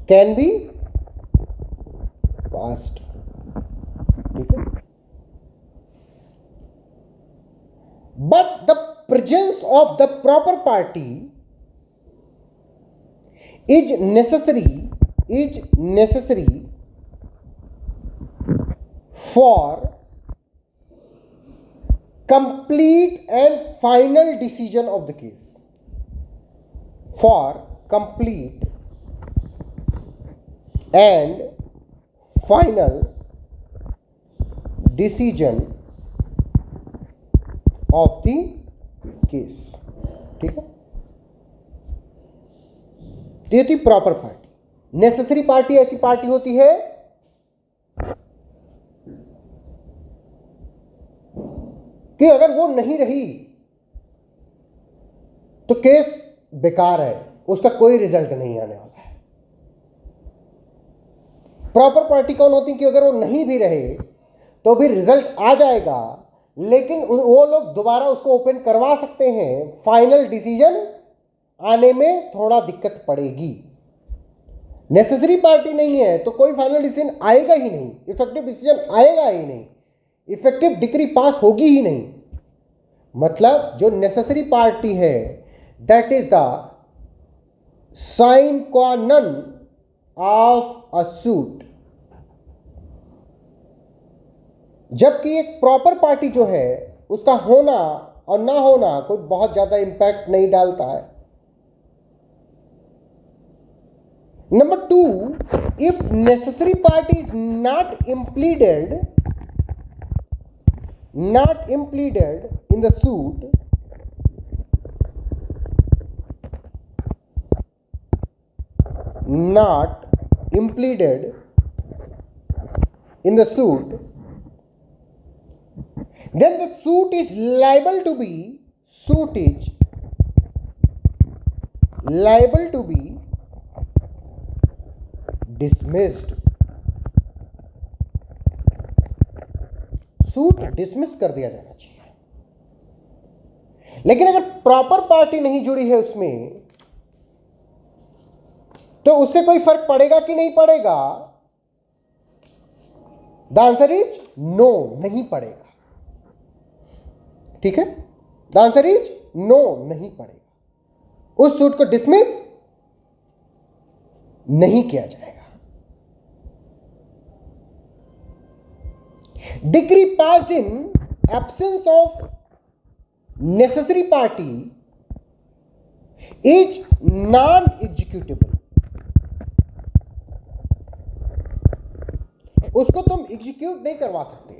can be passed. ठीक है। But the presence of the proper party is necessary for complete and final decision of the case. For complete and final decision of the case. ठीक है, ये थी proper party. Necessary party ऐसी party होती है कि अगर वो नहीं रही तो केस बेकार है, उसका कोई रिजल्ट नहीं आने वाला है। प्रॉपर पार्टी कौन होती है कि अगर वो नहीं भी रहे तो भी रिजल्ट आ जाएगा, लेकिन वो लोग दोबारा उसको ओपन करवा सकते हैं। फाइनल डिसीजन आने में थोड़ा दिक्कत पड़ेगी। नेसेसरी पार्टी नहीं है तो कोई फाइनल डिसीजन आएगा ही नहीं, इफेक्टिव डिसीजन आएगा ही नहीं, इफेक्टिव डिक्री पास होगी ही नहीं। मतलब जो नेसेसरी पार्टी है दैट इज द साइन क्वा नन ऑफ अ सूट, जबकि एक प्रॉपर पार्टी जो है उसका होना और ना होना कोई बहुत ज्यादा इंपैक्ट नहीं डालता है। Number 2, if necessary party is not impleaded in the suit, then the suit is liable to be dismissed. Suit dismiss कर दिया जाना चाहिए। लेकिन अगर प्रॉपर पार्टी नहीं जुड़ी है उसमें तो उससे कोई फर्क पड़ेगा कि नहीं पड़ेगा? द आंसर इज नो, नहीं पड़ेगा। ठीक है, द आंसर इज नो, नहीं पड़ेगा। उस सूट को डिसमिस नहीं किया जाएगा। Decree passed in absence of necessary party is non-executable. उसको तुम एग्जीक्यूट नहीं करवा सकते।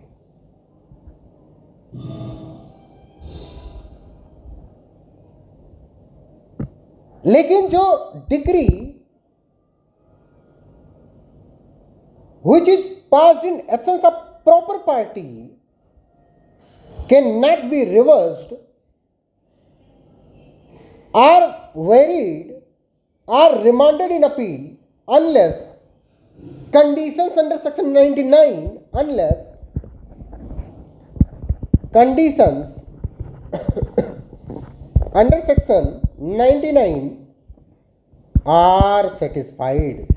लेकिन जो decree which is passed in absence of proper party cannot be reversed or varied or remanded in appeal unless conditions under section 99 conditions under section 99 are satisfied.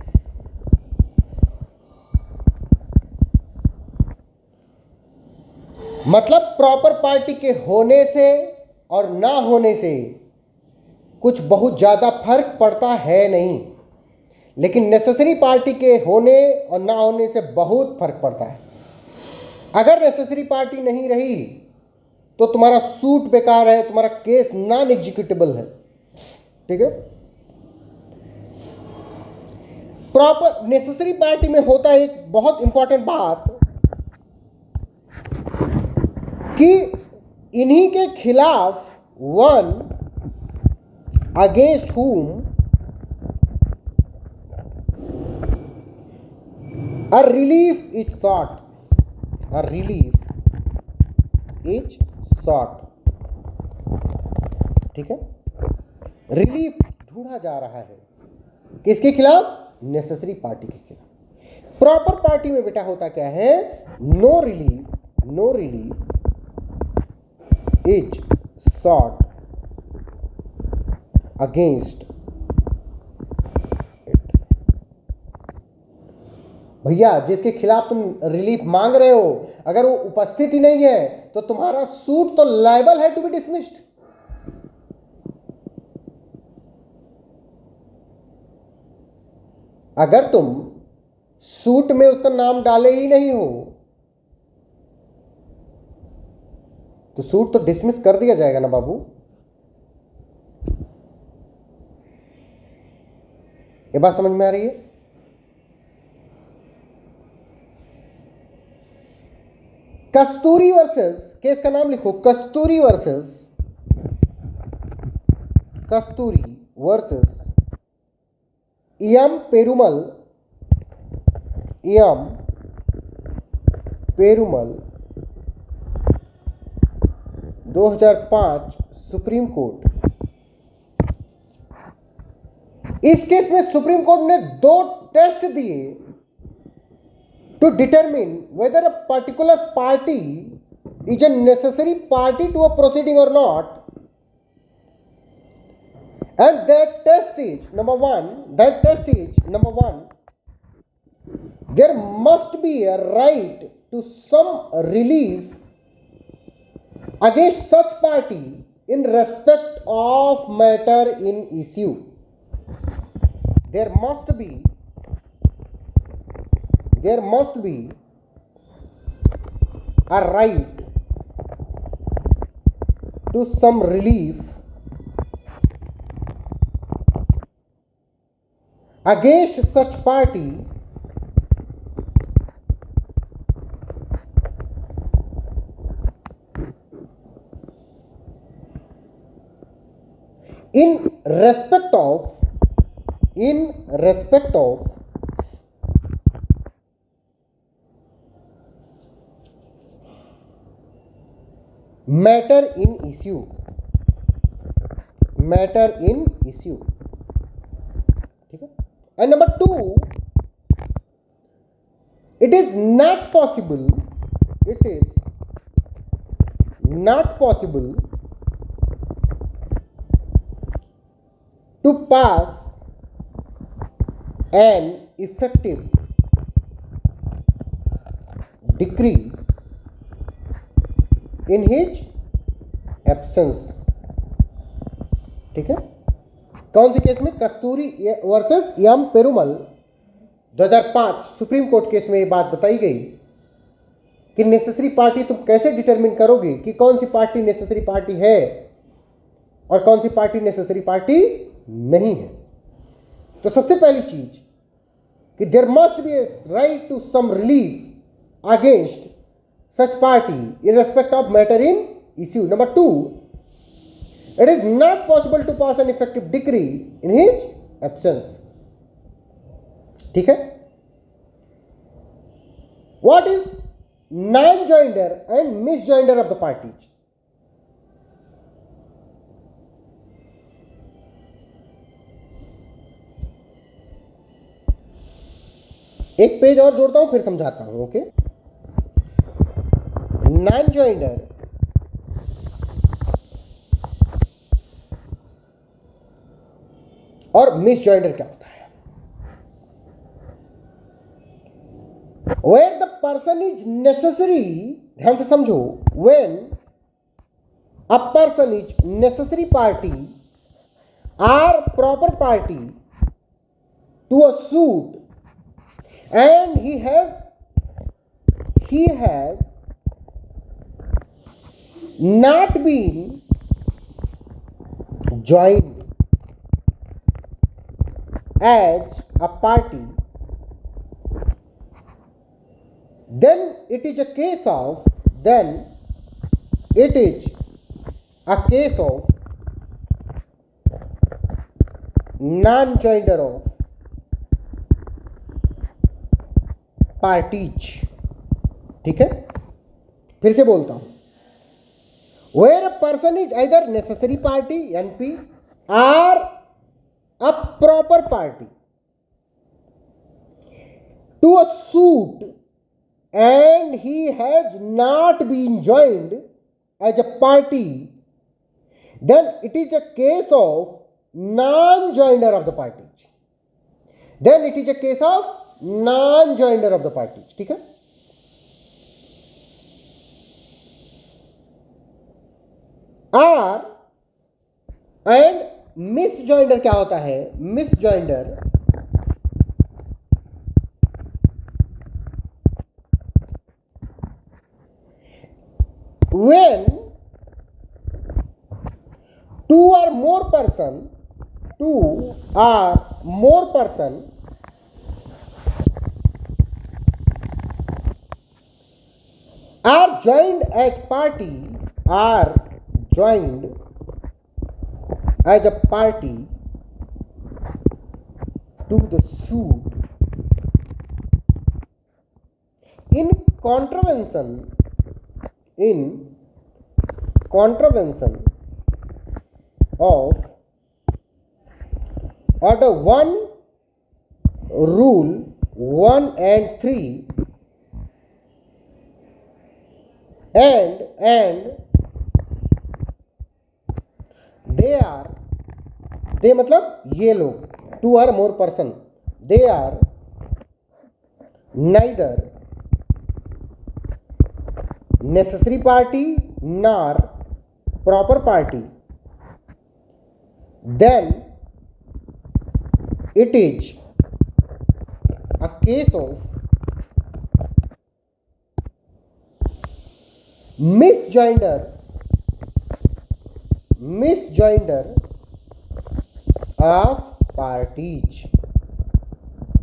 मतलब proper party के होने से और ना होने से कुछ बहुत ज़्यादा फर्क पड़ता है नहीं, लेकिन नेसेसरी पार्टी के होने और ना होने से बहुत फर्क पड़ता है। अगर नेसेसरी पार्टी नहीं रही तो तुम्हारा सूट बेकार है, तुम्हारा केस नॉन एग्जीक्यूटेबल है। ठीक है, प्रॉपर नेसेसरी पार्टी में होता है एक बहुत इंपॉर्टेंट बात कि इन्हीं के खिलाफ one against whom a relief is sought, ठीक है, रिलीफ ढूंढा जा रहा है किसके खिलाफ? नेसेसरी पार्टी के खिलाफ। प्रॉपर पार्टी में बेटा होता क्या है? No relief is sought against it. भैया जिसके खिलाफ तुम रिलीफ मांग रहे हो अगर वो उपस्थित ही नहीं है तो तुम्हारा सूट तो लायबल है टू बी डिसमिस्ड। अगर तुम सूट में उसका नाम डाले ही नहीं हो तो सूट तो डिसमिस कर दिया जाएगा ना बाबू। ये बात समझ में आ रही है? कस्तूरी वर्सेस, केस का नाम लिखो, Kasturi versus M Perumal, Perumal 2005 Supreme Court. इस केस में सुप्रीम कोर्ट ने 2 टेस्ट दिए to determine whether a particular party is a necessary party to a proceeding or not, and that test is number one, there must be a right to some relief against such party in respect of matter in issue. There must be a right to some relief against such party in respect of matter in issue, ठीक है। And number 2, it is not possible to pass an effective decree in his absence, ठीक है। कौन से case में? Kasturi versus M Perumal 2005 Supreme Court case में ये बात बताई गई कि नेसेसरी पार्टी तुम कैसे डिटरमिन करोगे कि कौन सी पार्टी नेसेसरी पार्टी है और कौन सी पार्टी नेसेसरी पार्टी नहीं है। तो सबसे पहली चीज कि there must be a right to some relief against such party in respect of matter in issue. Number 2, it is not possible to pass an effective decree in his absence, ठीक है। What is non-joinder and misjoinder of the parties? एक page और जोड़ता हूं फिर समझाता हूं, okay. non-joinder और मिसजॉइंडर क्या होता है? Where the person is necessary, ध्यान से समझो, when a person is necessary party or proper party to a suit and he has not been joined as a party, then it is a case of non-joinder of parties, ठीक है। फिर से बोलता हूं, where a person is either necessary party NP or a proper party to a suit and he has not been joined as a party, then it is a case of non-joiner of the parties. Then it is a case of non joinder of the parties, ठीक है। आर and misjoinder क्या होता है? Misjoinder when two or more person are joined as a party to the suit in contravention of order 1 rule 1 and 3 and they मतलब ये लोग, 2 or more person, they are neither necessary party nor proper party, then it is a case of misjoinder of parties,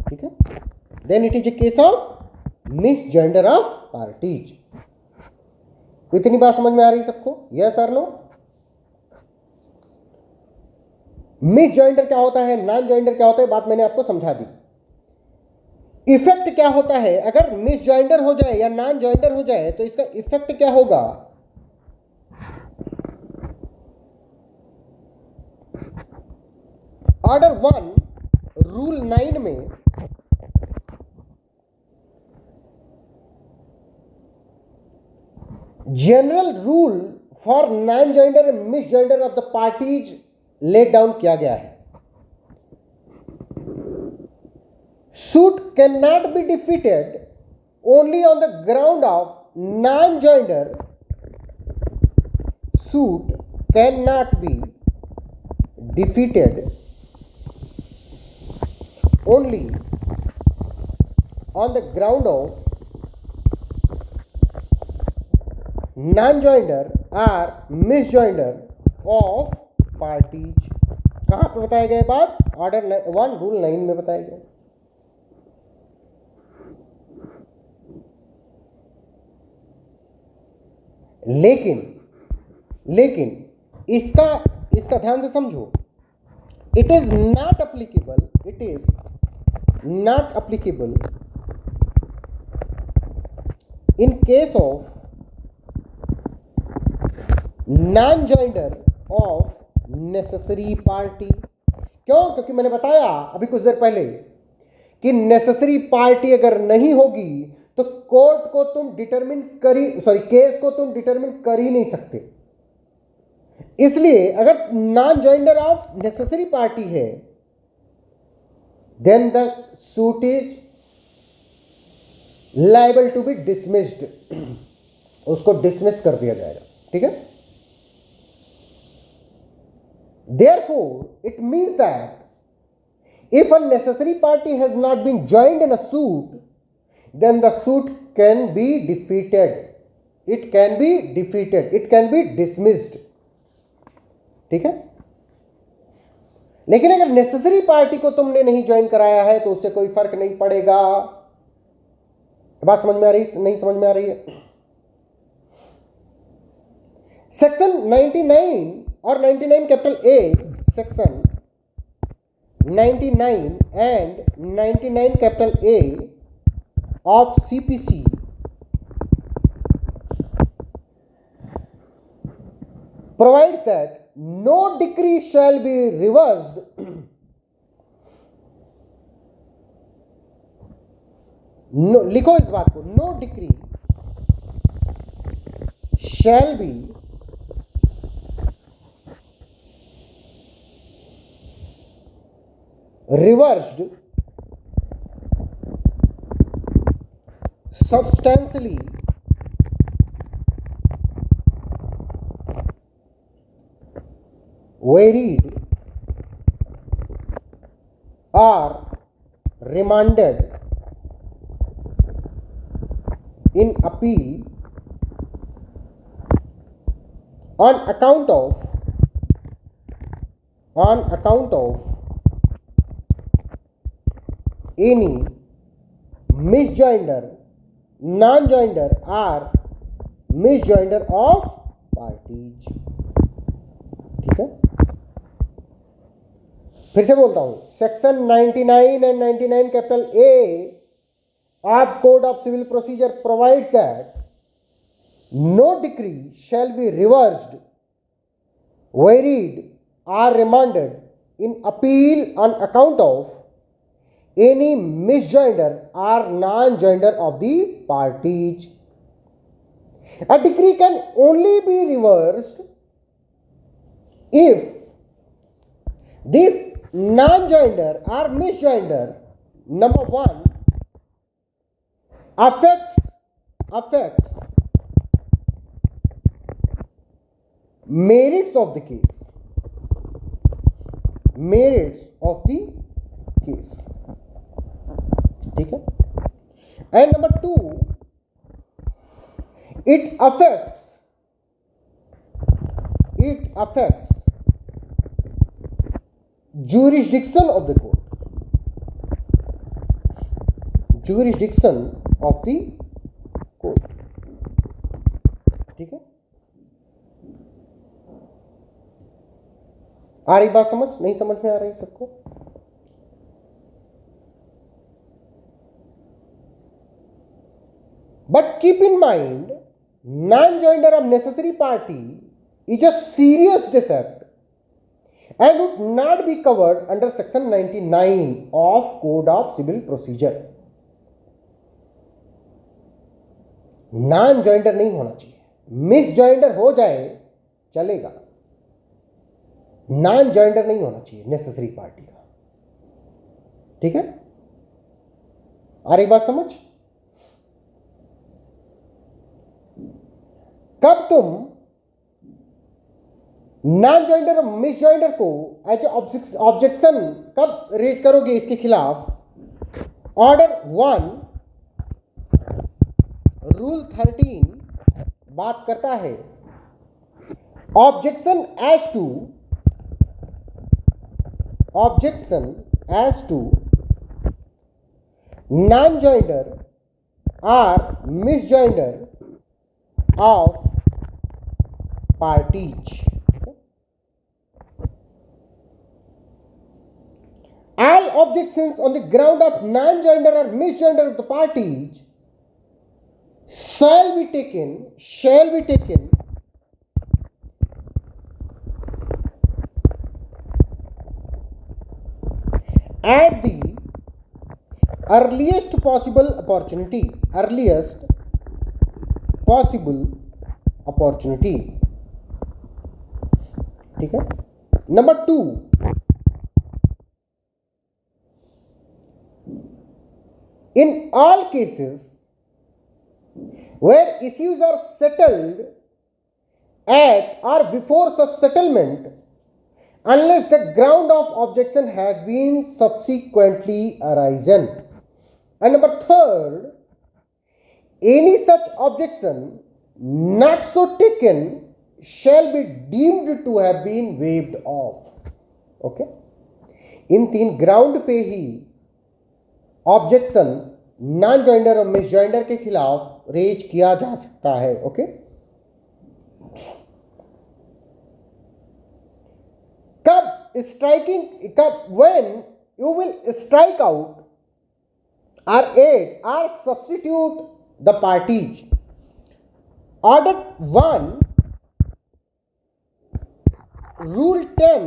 ठीक है। then it is a case of misjoinder of parties। इतनी बात समझ में आ रही सबको? यस और नो? मिस जॉइंडर क्या होता है, नॉन जॉइंडर क्या होता है, बात मैंने आपको समझा दी। इफेक्ट क्या होता है अगर मिस जॉइंडर हो जाए या नॉन जॉइंडर हो जाए, तो इसका इफेक्ट क्या होगा? ऑर्डर 1 रूल 9 में general rule for non joinder and misjoinder of the parties laid down किया गया है। Suit can not be defeated only on the ground of non joinder. Suit can not be defeated only on the ground of non-joinder or misjoinder of parties। कहां पे बताया गया बात? Order 1 rule 9 में बताया गया। लेकिन इसका ध्यान से समझो। It is not applicable in case of non joinder of necessary party. क्यों? क्योंकि मैंने बताया अभी कुछ देर पहले कि नेसेसरी पार्टी अगर नहीं होगी तो कोर्ट को तुम केस को तुम डिटरमिन कर ही नहीं सकते। इसलिए अगर non joinder of necessary party है, then the suit is liable to be dismissed. उसको डिसमिस कर दिया जाएगा, ठीक है। Therefore, it means that if a necessary party has not been joined in a suit, then the suit can be defeated. It can be dismissed. ठीक है? लेकिन अगर नेसेसरी पार्टी को तुमने नहीं ज्वाइन कराया है तो उससे कोई फर्क नहीं पड़ेगा। बात समझ में आ रही? नहीं समझ में आ रही है? सेक्शन 99 और 99 capital A, section 99 and 99 capital A of CPC provides that no decree shall be reversed no, लिखो इस बात को, no decree shall be reversed substantially varied or remanded in appeal on account of any misjoinder, non-joinder or misjoinder of parties. ठीक है, फिर से बोलता हूं, section 99 and 99 capital A of code of civil procedure provides that no decree shall be reversed, varied or remanded in appeal on account of any misjoinder or non-joinder of the parties. A decree can only be reversed if this non-joinder or misjoinder, number one, affects merits of the case. ठीक है, and number to, it affects jurisdiction of the court. ठीक है, आ रही बात समझ? नहीं समझ में आ रही सबको? But keep in mind, non-joinder of necessary party is a serious defect and would not be covered under section 99 of Code of Civil Procedure. non-joinder नहीं होना चाहिए, misjoinder हो जाए चलेगा, non-joinder नहीं होना चाहिए नेसेसरी पार्टी का. ठीक है, आ रही बात समझ? कब तुम नॉन जॉइंडर और मिस जॉइंडर को एज ऑब्जेक्शन कब रेज करोगे इसके खिलाफ? ऑर्डर 1 रूल 13 बात करता है objection as to non joinder और misjoinder of parties. All objections on the ground of non-joinder or misjoinder of the parties shall be taken at the earliest possible opportunity. ठीक है, number 2, in all cases where issues are settled at or before such settlement, unless the ground of objection has been subsequently arisen. And number 3, any such objection not so taken shall be deemed to have been waived off. Okay, in 3 ground पे ही objection non joinder और miss joinder के खिलाफ raise किया जा सकता है. Okay, when you will strike out or aid or substitute the parties. Order 1 Rule 10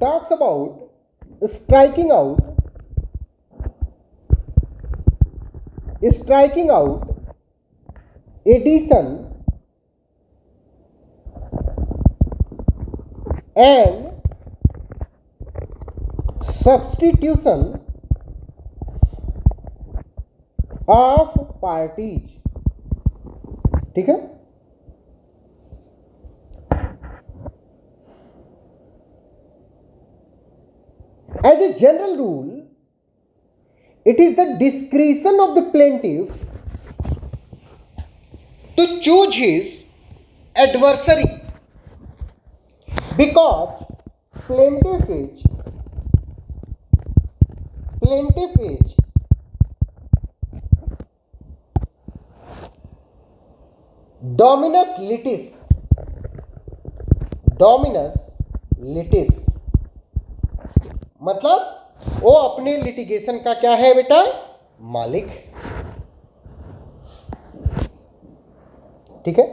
talks about striking out addition and substitution of parties, ठीक है। As a general rule, it is the discretion of the plaintiff to choose his adversary because plaintiff is dominus litis, मतलब वो अपने litigation का क्या है बेटा, मालिक, ठीक है।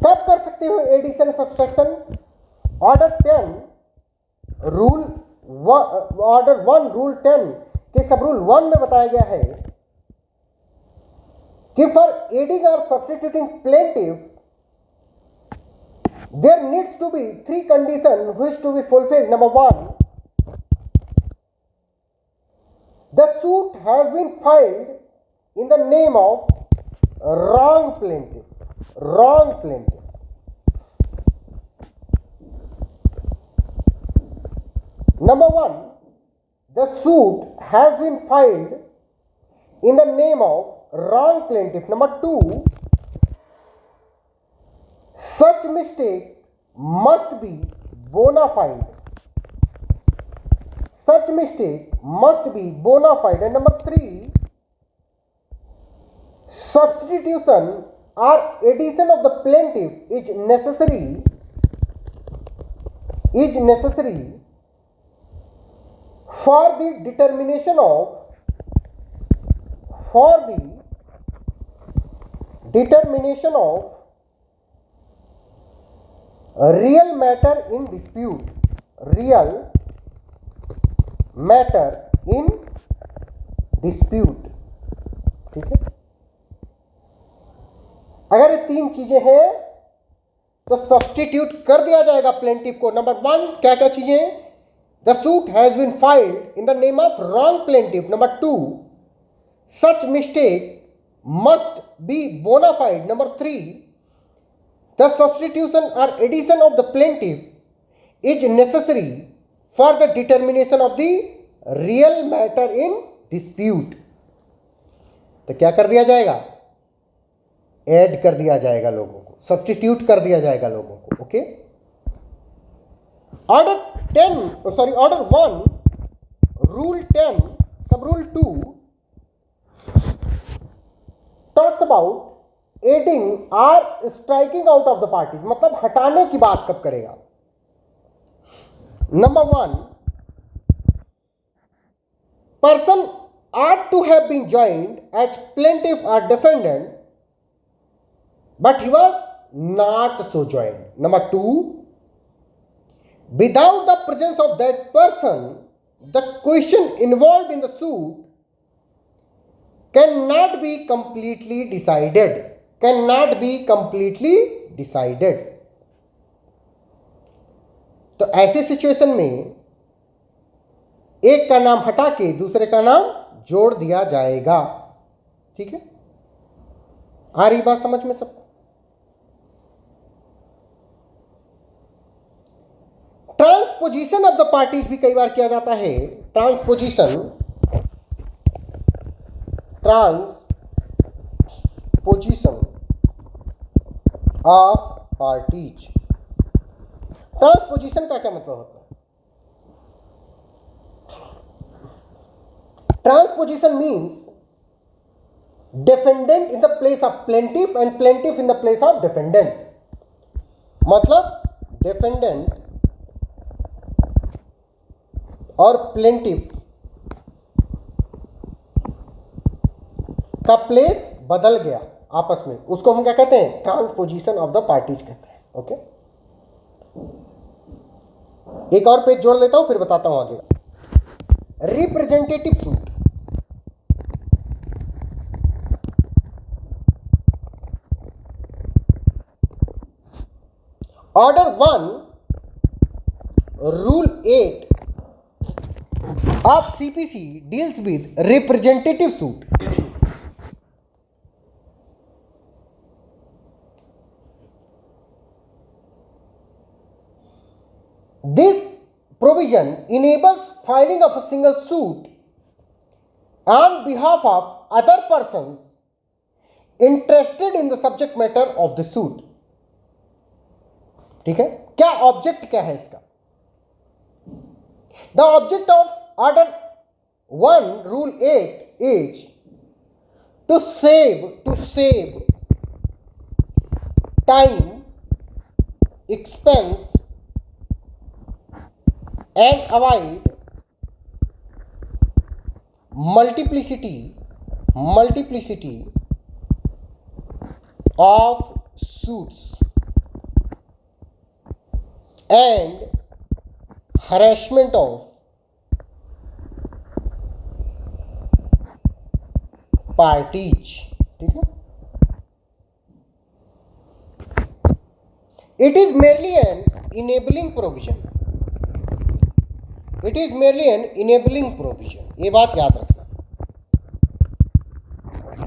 कब कर सकते हो addition subtraction? Order 10 rule order 1 rule 10 के सब रूल 1 में बताया गया है कि फॉर एडिंग और substituting plaintiff there needs to be 3 conditions which to be fulfilled. Number 1, the suit has been filed in the name of wrong plaintiff. Number 1, the suit has been filed in the name of wrong plaintiff. Number 2, such mistake must be bona fide. And number 3, substitution or addition of the plaintiff is necessary for the determination of real matter in dispute, ठीक है। अगर ये 3 चीजें हैं तो substitute कर दिया जाएगा प्लेंटिफ को। नंबर 1 क्या क्या चीजें, the suit has been filed in the name of wrong plaintiff. Number 2, such mistake must be bona fide. Number 3, the substitution or addition of the plaintiff is necessary for the determination of the real matter in dispute। तो क्या कर दिया जाएगा, add कर दिया जाएगा लोगों को, सब्स्टिट्यूट कर दिया जाएगा लोगों को, ओके। ऑर्डर 1 रूल 10 सब रूल 2 टॉक्स अबाउट एडिंग और striking out of the parties, मतलब हटाने की बात कब करेगा। Number 1, person ought to have been joined as plaintiff or defendant but he was not so joined. Number 2, without the presence of that person the question involved in the suit cannot be completely decided. तो ऐसे situation में एक का नाम हटा के दूसरे का नाम जोड़ दिया जाएगा, ठीक है। आ रही बात समझ में सबको? ट्रांसपोजिशन ऑफ द पार्टीज भी कई बार किया जाता है। Transposition of parties. ट्रांसपोजिशन का क्या मतलब होता है? Transposition means defendant in the place of plaintiff and plaintiff in the place of defendant। मतलब defendant और plaintiff का प्लेस बदल गया आपस में, उसको हम क्या कहते हैं? ट्रांसपोजिशन ऑफ द पार्टीज कहते हैं, ओके। एक और पेज जोड़ लेता हूं फिर बताता हूं आगे। रिप्रेजेंटेटिव सूट, ऑर्डर 1 रूल 8 अब CPC deals with representative suit. This provision enables filing of a single suit on behalf of other persons interested in the subject matter of the suit. ठीक है, क्या ऑब्जेक्ट क्या है इसका? The object of Order 1 Rule 8 is to save time, expense and avoid multiplicity of suits and harassment of parties. ठीक है, it is merely an enabling provision. It is merely an enabling provision. ये बात याद रखना,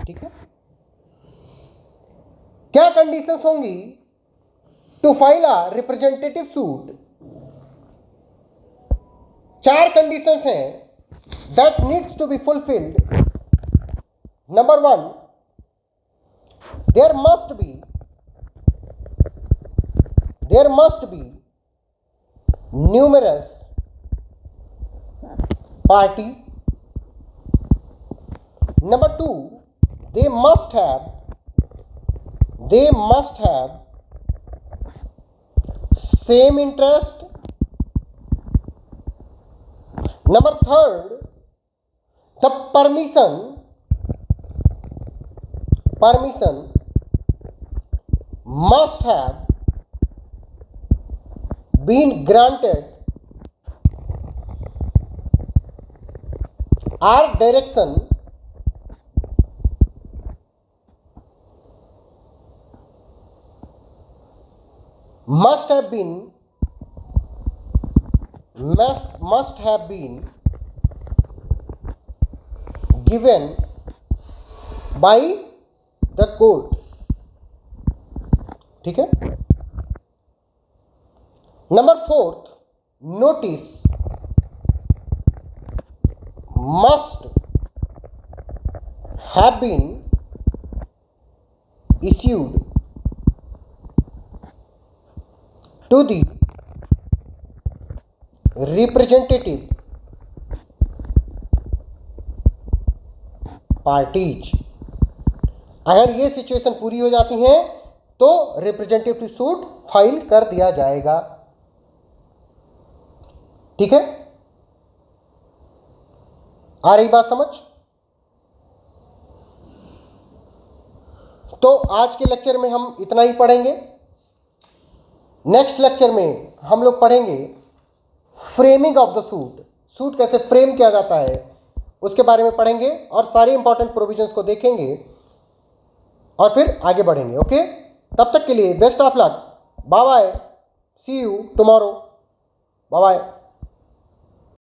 ठीक है। क्या conditions होंगी to file a representative suit? 4 conditions हैं that needs to be fulfilled. Number 1, there must be numerous party. Number 2, they must have same interest. Number 3, the permission must have been granted or direction must have been given by the court. ठीक है। Number 4, notice must have been issued to the representative parties. अगर ये situation पूरी हो जाती है तो representative suit file कर दिया जाएगा। ठीक है, आ रही बात समझ? तो आज के लेक्चर में हम इतना ही पढ़ेंगे। नेक्स्ट लेक्चर में हम लोग पढ़ेंगे framing of the suit, suit कैसे फ्रेम किया जाता है उसके बारे में पढ़ेंगे और सारे इंपॉर्टेंट प्रोविजंस को देखेंगे और फिर आगे बढ़ेंगे। ओके, तब तक के लिए best of luck, bye bye, see you tomorrow, bye bye.